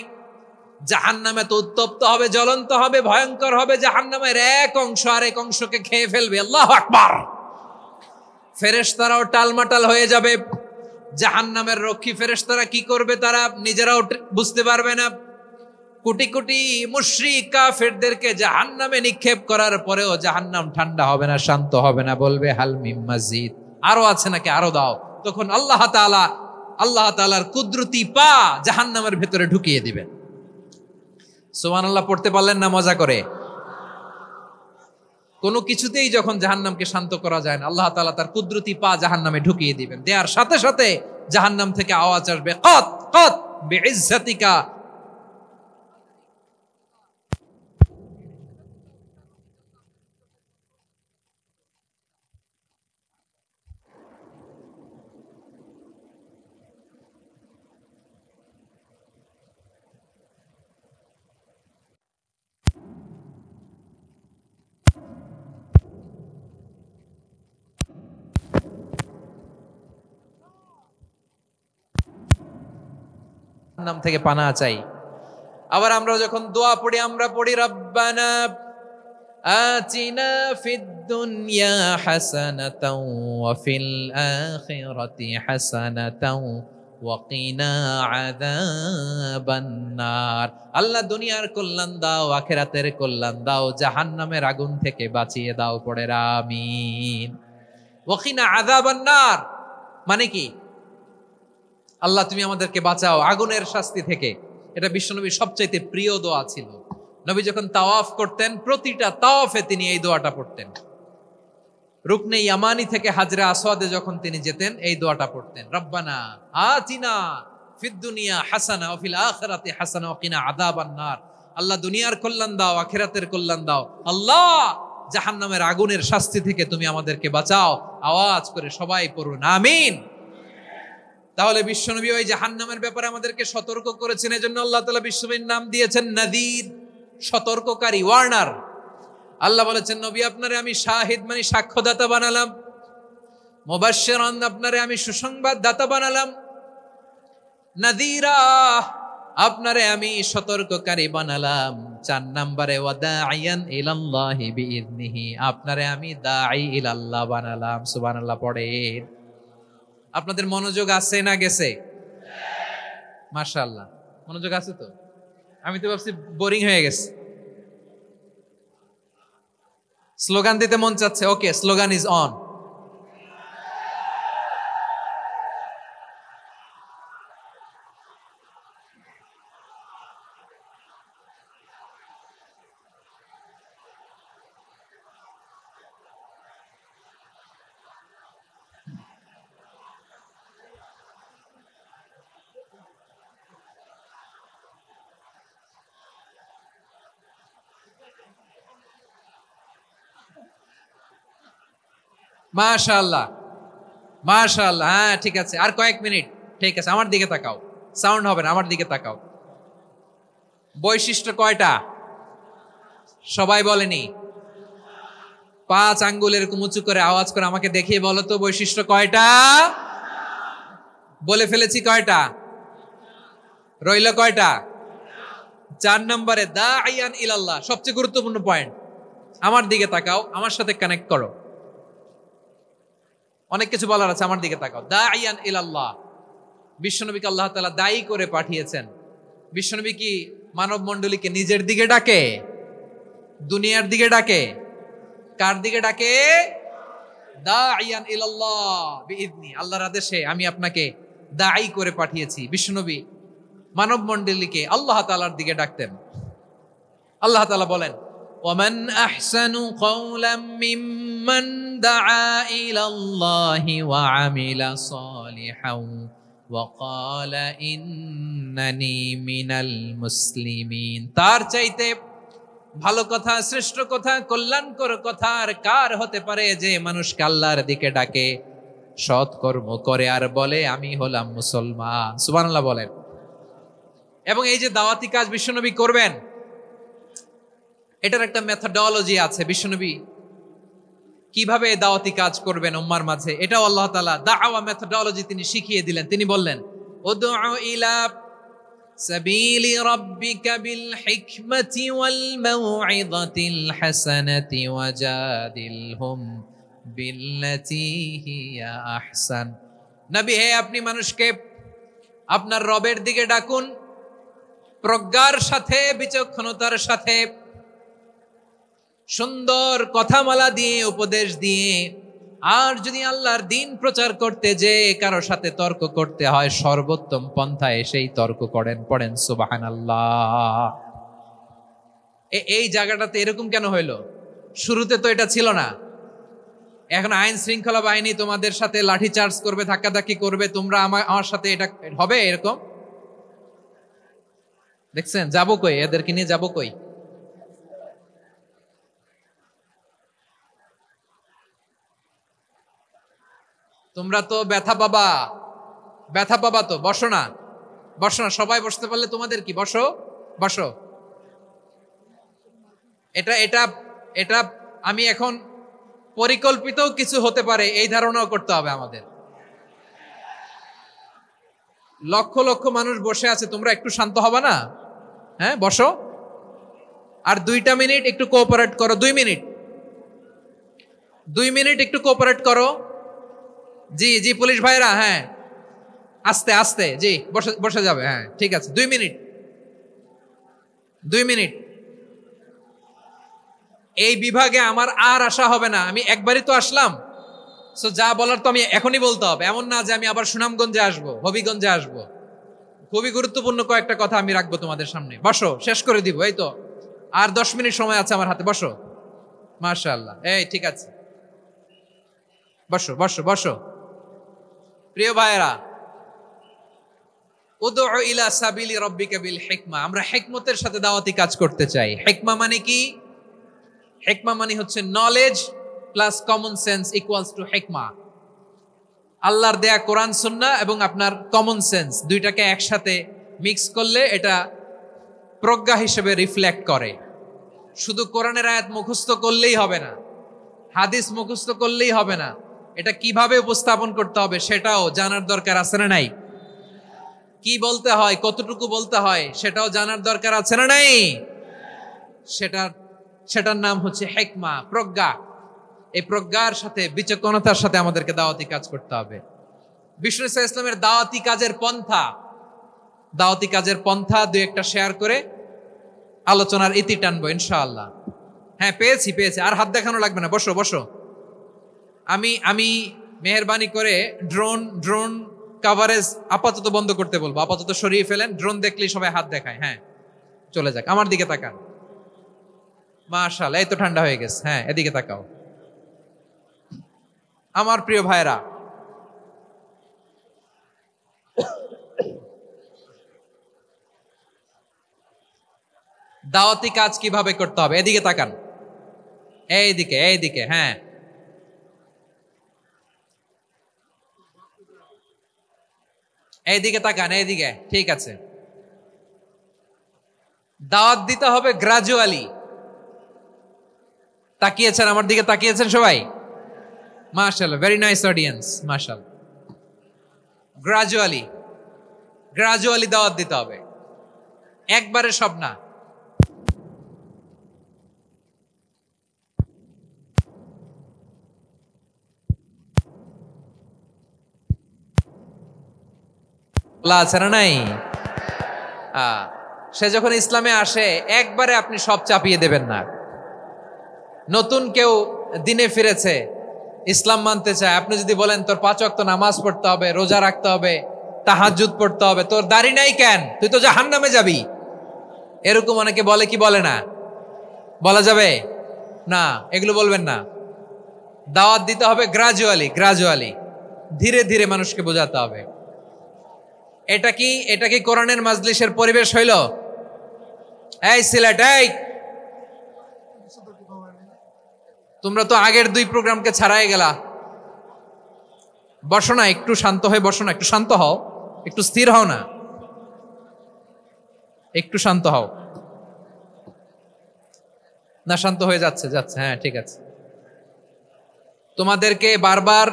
জাহান্নামে তো উত্তপ্ত হবে, জ্বলন্ত হবে, ভয়ঙ্কর হবে। জাহান্নামের এক অংশ আরেক অংশকে খেয়ে ফেলবে। আল্লাহু আকবার। ফেরেশতারাও টালমাটাল হয়ে যাবে। জাহান্নামের রক্ষী ফেরেশতারা কি করবে তারা নিজেরাও বুঝতে পারবে না। কোটি কোটি মুশরিক কাফেরদেরকে জাহান্নামে নিক্ষেপ করার পরেও জাহান্নাম ঠান্ডা হবে না, শান্ত হবে না, বলবে হাল মিম মাজিদ, আরো আছে নাকি, আরো দাও। তখন আল্লাহ তাআলার কুদরতি পা জাহান্নামের ভেতরে ঢুকিয়ে দিবেন। সুবহানাল্লাহ পড়তে পারলেন না মজা করে? কোনো কিছুতেই যখন জাহান্নামকে শান্ত করা যায় না, আল্লাহ তাআলা তার কুদরতি পা জাহান্নামে ঢুকিয়ে দিবেন। দেয়ার সাথে সাথে জাহান্নাম থেকে আওয়াজ আসবে, কাত কাত বিইজ্জাতিকা। নাম থেকে পানা চাই। আবার আমরা যখন দোয়া পড়ি, আমরা পড়ি রব্বানা আতিনা ফিদ দুনিয়া হাসানাতাও ওয়া ফিল আখিরাতি হাসানাতাও ওয়া কিনা আযাবান নার। আল্লাহ দুনিয়ার কল্যাণ দাও, আখিরাতের কল্যাণ দাও, জাহান্নামের আগুন থেকে বাঁচিয়ে দাও, পড়ে আমিন। ওয়া কিনা আযাবান নার মানে কি? আল্লাহ তুমি আমাদেরকে বাঁচাও আগুনের শাস্তি থেকে। এটা বিশ্বনবীর সবচাইতে প্রিয় দোয়া ছিল। নবী যখন তাওয়াফ করতেন, প্রতিটা তাওয়াফে তিনি এই দোয়াটা পড়তেন। রুকনে ইয়ামানি থেকে হাজরে আসওয়াদে যখন তিনি যেতেন, এই দোয়াটা পড়তেন, রব্বানা আতিনা ফিদ দুনিয়া হাসানা ওয়া ফিল আখিরাতি হাসানা ওয়া কিনা আযাবান নার। আল্লাহ দুনিয়ার কল্যাণ দাও, আখিরাতের কল্যাণ দাও। আল্লাহ জাহান্নামের আগুনের শাস্তি থেকে তুমি আমাদেরকে বাঁচাও। আওয়াজ করে সবাই পড়ুন আমিন। তাহলে বিশ্বনবী ওই জাহান্নামের ব্যাপারে আমাদেরকে সতর্ক করেছেন। এজন্য আল্লাহ তাআলা বিশ্বনবীর নাম দিয়েছেন নাযীর, সতর্ককারী, ওয়ার্নার। আল্লাহ বলেছেন, নবী আপনারে আমি শাহিদ মানে সাক্ষ্যদাতা বানালাম, মুবাশশিরান আপনারে আমি সুসংবাদ দাতা বানালাম, নাযীরা আপনারে আমি সতর্ককারী বানালাম। 4 নম্বরে ওয়াদাইয়ান ইলাল্লাহি বিইذনিহি, আপনারে আমি দাঈ ইলাল্লাহ বানালাম। সুবহানাল্লাহ পড়েন। আপনাদের মনোযোগ আছে না গেছে? মাশাআল্লাহ মনোযোগ আছে তো। আমি তো ভাবছি বোরিং হয়ে গেছে। স্লোগান দিতে মন চাচ্ছে। ওকে, স্লোগান ইজ অন। মাশাআল্লাহ, মাশাআল্লাহ। হ্যাঁ ঠিক আছে, আর কয়েক মিনিট। ঠিক আছে, আমার দিকে তাকাও, সাউন্ড হবে না, আমার দিকে তাকাও। বৈশিষ্ট্য কয়টা সবাই বলেনি? 5 আঙ্গুল এরকম উঁচু করে আওয়াজ করে আমাকে দেখিয়ে বলো তো বৈশিষ্ট্য কয়টা? বলে ফেলেছি কয়টা? রইল কয়টা? 4 নম্বরে দাঈয়ান ইলাল্লাহ, সবচেয়ে গুরুত্বপূর্ণ পয়েন্ট। আমার দিকে তাকাও, আমার সাথে কানেক্ট করো। অনেক কিছু বলার আছে, আমার দিকে তাকাও। দাঈয়ান ইলাল্লাহ, বিশ্বনবীকে আল্লাহ তাআলা দায়ী করে পাঠিয়েছেন। বিশ্বনবী কি মানব মণ্ডলীকে নিজের দিকে ডাকে? দুনিয়ার দিকে ডাকে? কার দিকে ডাকে? দাঈয়ান ইলাল্লাহ বিইذনি, আল্লাহর আদেশে আমি আপনাকে দায়ী করে পাঠিয়েছি। বিশ্বনবী মানব মণ্ডলীকে আল্লাহ তাআলার দিকে ডাকতেন। আল্লাহ তাআলা বলেন, ওয়ামান আহসানু কওলাম মিম্মান দাআ ইলাল্লাহি ওয়া আমিলা সালিহান ওয়া ক্বালা ইন্নানি মিনাল মুসলিমিন। তার চাইতে ভালো কথা, শ্রেষ্ঠ কথা, কল্যাণকর কথা আর কার হতে পারে যে মানুষকে আল্লাহর দিকে ডাকে, সৎ কর্ম করে আর বলে আমি হলাম মুসলমান। সুবহানাল্লাহ বলেন। এবং এই যে দাওয়াতি কাজ বিশ্বনবী করবেন, এটার একটা মেথডোলজি আছে। বিশ্বনবী কিভাবে দাওয়াতি কাজ করবেন উম্মার মাঝে, এটাও আল্লাহ তাআলা দাওয়া মেথডোলজি তিনি শিখিয়ে দিলেন। তিনি বললেন, উদউ ইলা সাবিলি রাব্বিকা বিল হিকমাতি ওয়াল মাউইযাতিল হাসানাতি ওয়াজাদিলহুম বিল্লাতী হিয়া আহসান। নবী হে, আপনি মানুষকে আপনার রবের দিকে ডাকুন প্রজ্ঞার সাথে, বিচক্ষণতার সাথে, সুন্দর কথামালা দিয়ে, উপদেশ দিয়ে। আর যদি আল্লাহর দিন প্রচার করতে যে কারো সাথে তর্ক করতে হয়, সর্বোত্তম পন্থায় সেই তর্ক করেন। পড়েন সুবহানাল্লাহ। এই জায়গাটাতে এরকম কেন হইল? শুরুতে তো এটা ছিল না। এখন আইন শৃঙ্খলা বাহিনী তোমাদের সাথে লাঠি চার্জ করবে, ধাক্কাধাক্কি করবে, তোমরা আমার সাথে এটা হবে এরকম? দেখছেন যাবো কই? এদেরকে নিয়ে যাবো কই? তোমরা তো ব্যথা পাবা, ব্যথা পাবা তো। বসো না, বসো না, সবাই বসতে পারলে তোমাদের কি? বসো, বসো। এটা এটা এটা আমি এখন পরিকল্পিত কিছু হতে পারে এই ধারণাও করতে হবে আমাদের। লক্ষ লক্ষ মানুষ বসে আছে, তোমরা একটু শান্ত হবে না? হ্যাঁ বসো। আর 2টা মিনিট একটু কোঅপারেট করো। 2 মিনিট, 2 মিনিট একটু কোঅপারেট করো। জি জি পুলিশ ভাইরা, হ্যাঁ আস্তে আস্তে, জি বসে বসে যাবে। হ্যাঁ ঠিক আছে, 2 মিনিট, 2 মিনিট। এই বিভাগে আমার আর আসা হবে না, আমি একবারই তো আসলাম। সো যা বলার তো আমি এখনই বলতে হবে, এমন না যে আমি আবার সুনামগঞ্জে আসবো, হবিগঞ্জে আসবো। খুবই গুরুত্বপূর্ণ কয়েকটা কথা আমি রাখবো তোমাদের সামনে। বসো, শেষ করে দিব। এই তো আর 10 মিনিট সময় আছে আমার হাতে। বসো। মাশাআল্লাহ, এই ঠিক আছে, বসো বসো বসো। প্রিয় ভাইয়েরা, উদউ ইলা সাবিলি রাব্বিকা বিল হিকমা, আমরা হিকমতের সাথে দাওয়াতি কাজ করতে চাই। হিকমা মানে কি? হিকমা মানে হচ্ছে knowledge plus common sense equals to হিকমা। আল্লাহর দেয়া কোরআন সুন্নাহ এবং আপনার কমন সেন্স, দুইটাকে একসাথে মিক্স করলে এটা প্রজ্ঞা হিসেবে রিফ্লেক্ট করে। শুধু কোরআনের আয়াত মুখস্থ করলেই হবে না, হাদিস মুখস্থ করলেই হবে না, এটা কিভাবে উপস্থাপন করতে হবে সেটাও জানার দরকার আছে না নাই? কি বলতে হয়, কতটুকু বলতে হয় সেটাও জানার দরকার আছে না নাই? সেটার নাম হচ্ছে হিকমা, প্রজ্ঞা। এই প্রজ্ঞার সাথে, বিচক্ষণতার সাথে আমাদেরকে দাওয়াতি কাজ করতে হবে। বিষ্ণু ইসলামের দাওয়াতি কাজের পন্থা 2-1টা শেয়ার করে আলোচনার ইতি টানবো ইনশাআল্লাহ। হ্যাঁ পেয়েছি, আর হাত দেখানো লাগবে না। বসো বসো। আমি মেহেরবানি করে ড্রোন কভারেজ আপাতত বন্ধ করতে বলবো, আপাতত সরিয়ে ফেলেন। ড্রোন দেখলেই সবাই হাত দেখায়। হ্যাঁ চলে যাক, আমার দিকে তাকান। মাশাআল্লাহ, এই তো ঠান্ডা হয়ে গেছে। হ্যাঁ এদিকে তাকাও। আমার প্রিয় ভাইরা, দাওয়াতি কাজ কিভাবে করতে হবে এদিকে তাকান। এইদিকে, হ্যাঁ এইদিকে তাকান, এইদিকে, ঠিক আছে। দাওয়াত দিতে হবে গ্রাজুয়ালি। তাকিয়েছেন আমার দিকে, তাকিয়েছেন সবাই? মাশাআল্লাহ, ভেরি নাইস অডিয়েন্স, মাশাআল্লাহ। গ্রাজুয়ালি, গ্রাজুয়ালি দাওয়াত দিতে হবে, একবারে সব না। আছে না নাই? সে যখন ইসলামে আসে একবারে আপনি সব চাপিয়ে দেবেন না। নতুন কেউ দিনে ফিরেছে, ইসলাম মানতে চায়, আপনি যদি বলেন তোর 5 ওয়াক্ত নামাজ পড়তে হবে, রোজা রাখতে হবে, তাহাজ্জুদ পড়তে হবে, তোর দাড়ি নাই কেন, তুই তো জাহান্নামে যাবি, এরকম অনেকে বলে কি বলে না? বলা যাবে না, এগুলো বলবেন না। দাওয়াত দিতে হবে গ্রাজুয়ালি, গ্রাজুয়ালি, ধীরে ধীরে মানুষকে বোঝাতে হবে। এটা কি কোরআনের মাজলিসের পরিবেশ হইল? এই সিলেট, এই তোমরা তো আগের 2 প্রোগ্রামকে ছাড়াই গেলা। বসো না, একটু শান্ত হয়ে বসো না, একটু শান্ত হও, একটু স্থির হও না, একটু শান্ত হও না। শান্ত হয়ে যাচ্ছে, হ্যাঁ ঠিক আছে। তোমাদেরকে বারবার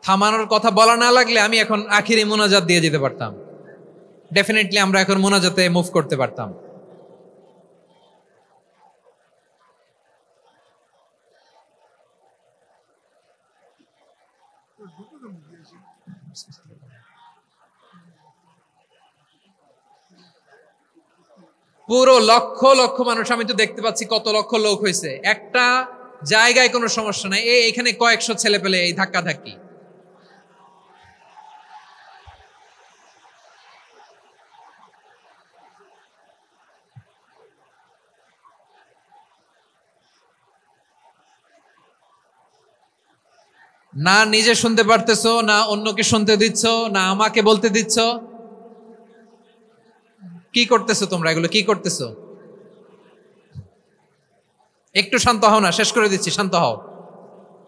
থামানোর কথা বলা না লাগলে আমি এখন আখিরি মুনাজাত দিয়ে যেতে পারতাম। ডেফিনেটলি আমরা এখন মুনাজাতে মুভ করতে পারতাম। পুরো লক্ষ লক্ষ মানুষ, আমি তো দেখতে পাচ্ছি কত লক্ষ লোক হয়েছে একটা জায়গায়, কোনো সমস্যা নাই। এখানে কয়েকশো ছেলে পেলে এই ধাক্কা ধাক্কি। না নিজে শুনতে পারতেছো, না অন্যকে শুনতে দিচ্ছ, না আমাকে বলতে দিচ্ছ। কি করতেছো তোমরা, এগুলো কি করতেছো? একটু শান্ত হও না, শেষ করে দিচ্ছি, শান্ত হও।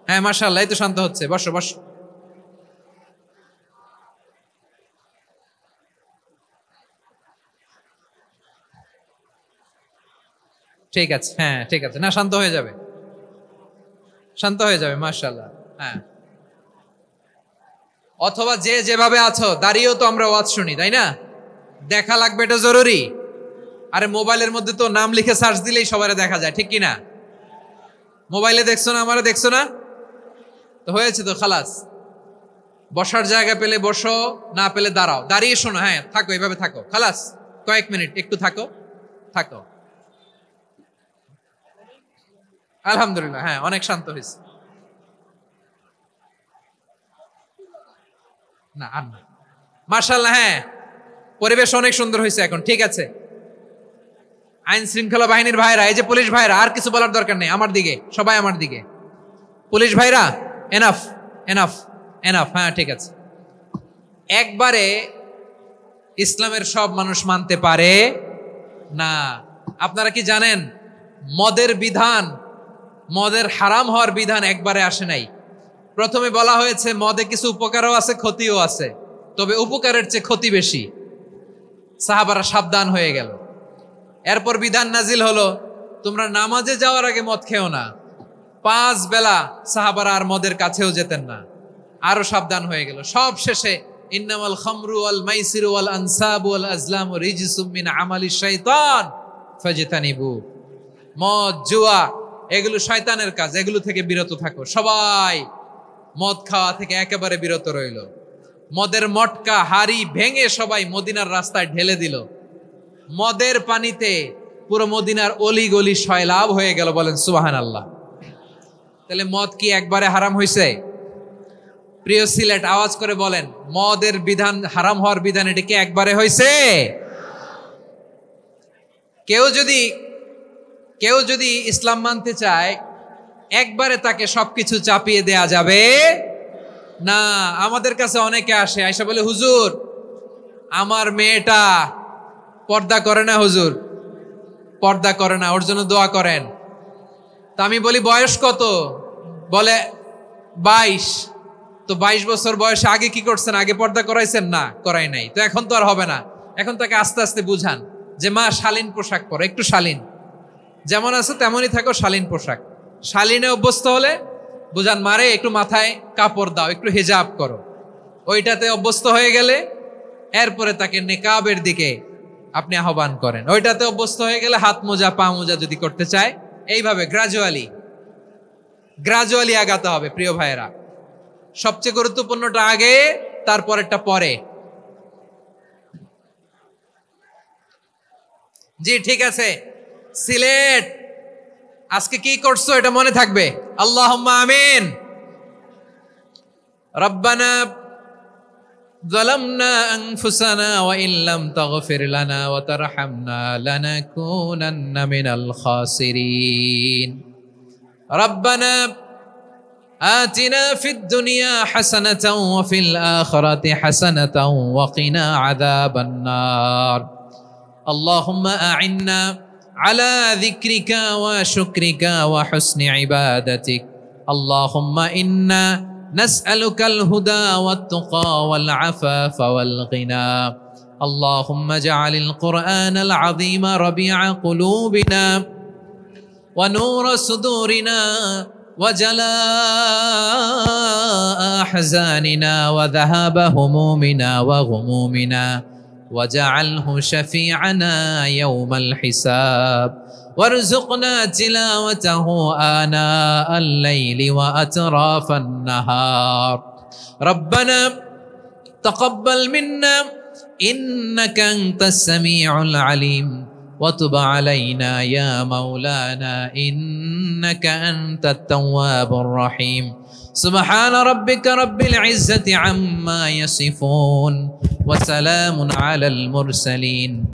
হ্যাঁ মাশাআল্লাহ, এই তো শান্ত হচ্ছে, বসো বসো। ঠিক আছে, হ্যাঁ ঠিক আছে, না শান্ত হয়ে যাবে, শান্ত হয়ে যাবে, মাশাআল্লাহ। হ্যাঁ, অথবা যে যেভাবে আছো দাঁড়িয়েও তো আমরা ওয়াজ শুনি, তাই না? দেখা লাগবে, এটা জরুরি। আরে মোবাইলের মধ্যে তো নাম লিখে সার্চ দিলেই সবাই দেখা যায়, ঠিক কি না? মোবাইলে দেখছো না, আমারে দেখছো না, তো হয়েছে তো, খালাস। বসার জায়গা পেলে বসো, না পেলে দাঁড়াও, দাঁড়িয়ে শোনো, হ্যাঁ থাকো, এভাবে থাকো, খালাস। কয়েক মিনিট একটু থাকো, থাকো। আলহামদুলিল্লাহ, হ্যাঁ অনেক শান্ত হয়েছে। না আর না, মাশাআল্লাহ, হ্যাঁ পরিবেশ অনেক সুন্দর হয়েছে এখন, ঠিক আছে। আইন শৃঙ্খলা বাহিনীর ভাইরা, এই যে পুলিশ ভাইরা, আর কিছু বলার দরকার নেই, আমার দিকে সবাই, আমার দিকে। পুলিশ ভাইরা, এনাফ এনাফ এনাফ, হ্যাঁ ঠিক আছে। একবারে ইসলামের সব মানুষ মানতে পারে না। আপনারা কি জানেন মদের বিধান, মদের হারাম হওয়ার বিধান একবারে আসে নাই। প্রথমে বলা হয়েছে মদে কিছু উপকারও আছে, ক্ষতিও আছে, তবে উপকারের চেয়ে ক্ষতি বেশি। সাহাবারা সাবধান হয়ে গেল। এরপর বিধান নাজিল হলো, তোমরা নামাজে যাওয়ার আগে মদ খেও না। 5 বেলা সাহাবারা আর মদের কাছেও যেতেন না, আরো সাবধান হয়ে গেল। সব শেষে ইন্নামাল খামরু ওয়াল মাইসিরু ওয়াল আনসাবু ওয়াল আজলামু রিজসুম মিন আমালিশ শাইতান ফাজতানিবু। মদ, জুয়া এগুলো শয়তানের কাজ, এগুলো থেকে বিরত থাকো। সবাই মদ খাওয়া থেকে একেবারে বিরত রইল। মদের মটকা হাড়ি ভেঙে সবাই মদিনার রাস্তায় ঢেলে দিল। মদের পানিতে পুরো মদিনার অলি গলি সয়লাভ হয়ে গেল, বলেন সুবহানাল্লাহ। তাহলে মদ কি একবারে হারাম হয়েছে? প্রিয় সিলেট, আওয়াজ করে বলেন, মদের বিধান, হারাম হওয়ার বিধান এটা কি একবারে হয়েছে? কেউ যদি ইসলাম মানতে চায় একবারে তাকে সবকিছু চাপিয়ে দেয়া যাবে না। আমাদের কাছে অনেকে আসে, আয়সা বলে, হুজুর আমার মেয়েটা পর্দা করে না, হুজুর পর্দা করে না, ওর জন্য দোয়া করেন। তা আমি বলি বয়স কত? বলে 22। তো 22 বছর বয়সে আগে কি করছেন? আগে পর্দা করাইছেন? না, করাই নাই। তো এখন তো আর হবে না। এখন তাকে আস্তে আস্তে বুঝান যে মা শালীন পোশাক পরো, একটু শালীন, যেমন আছে তেমনই থাকো, শালীন পোশাক। শালীনে অভ্যস্ত হলে বুঝান মারে একটু মাথায় কাপড় দাও, একটু হিজাব করো। ওইটাতে অভ্যস্ত হয়ে গেলে এরপরে তাকে নেকাবের দিকে আপনি আহ্বান করেন। ওইটাতে অভ্যস্ত হয়ে গেলে হাত মোজা পা মোজা যদি করতে চায়, এইভাবে গ্রাজুয়ালি আগাতে হবে। প্রিয় ভাইয়েরা, সবচেয়ে গুরুত্বপূর্ণটা আগে, তারপরেরটা পরে। জি ঠিক আছে, সিলেট আজকে কি করছো এটা মনে থাকবে। আল্লাহুম্মা আমিন। রব্বানা যালামনা আনফুসানা ওয়া ইল্লাম তাগফির লানা ওয়া তারহামনা লানাকুনান্না মিনাল খাসিরিন। রব্বানা আতিনা ফিদ দুনিয়া হাসানাতাও ওয়া ফিল আখিরাতি হাসানাতাও ওয়া কিনা আযাবান নার। আল্লাহুম্মা আ'inna على ذكرك وشكرك وحسن عبادتك. اللهم إنا نسألك الهدى والتقى والعفاف والغنى. اللهم اجعل القرآن العظيم ربيع قلوبنا ونور صدورنا وجلاء أحزاننا وذهاب همومنا وغمومنا، وجعله شفيعنا يوم الحساب، وارزقنا تلاوته آناء الليل وأطراف النهار. ربنا تقبل منا إنك أنت السميع العليم، وتب علينا يا مولانا إنك أنت التواب الرحيم. سبحان ربك رب العزة عما يصفون وسلام على المرسلين.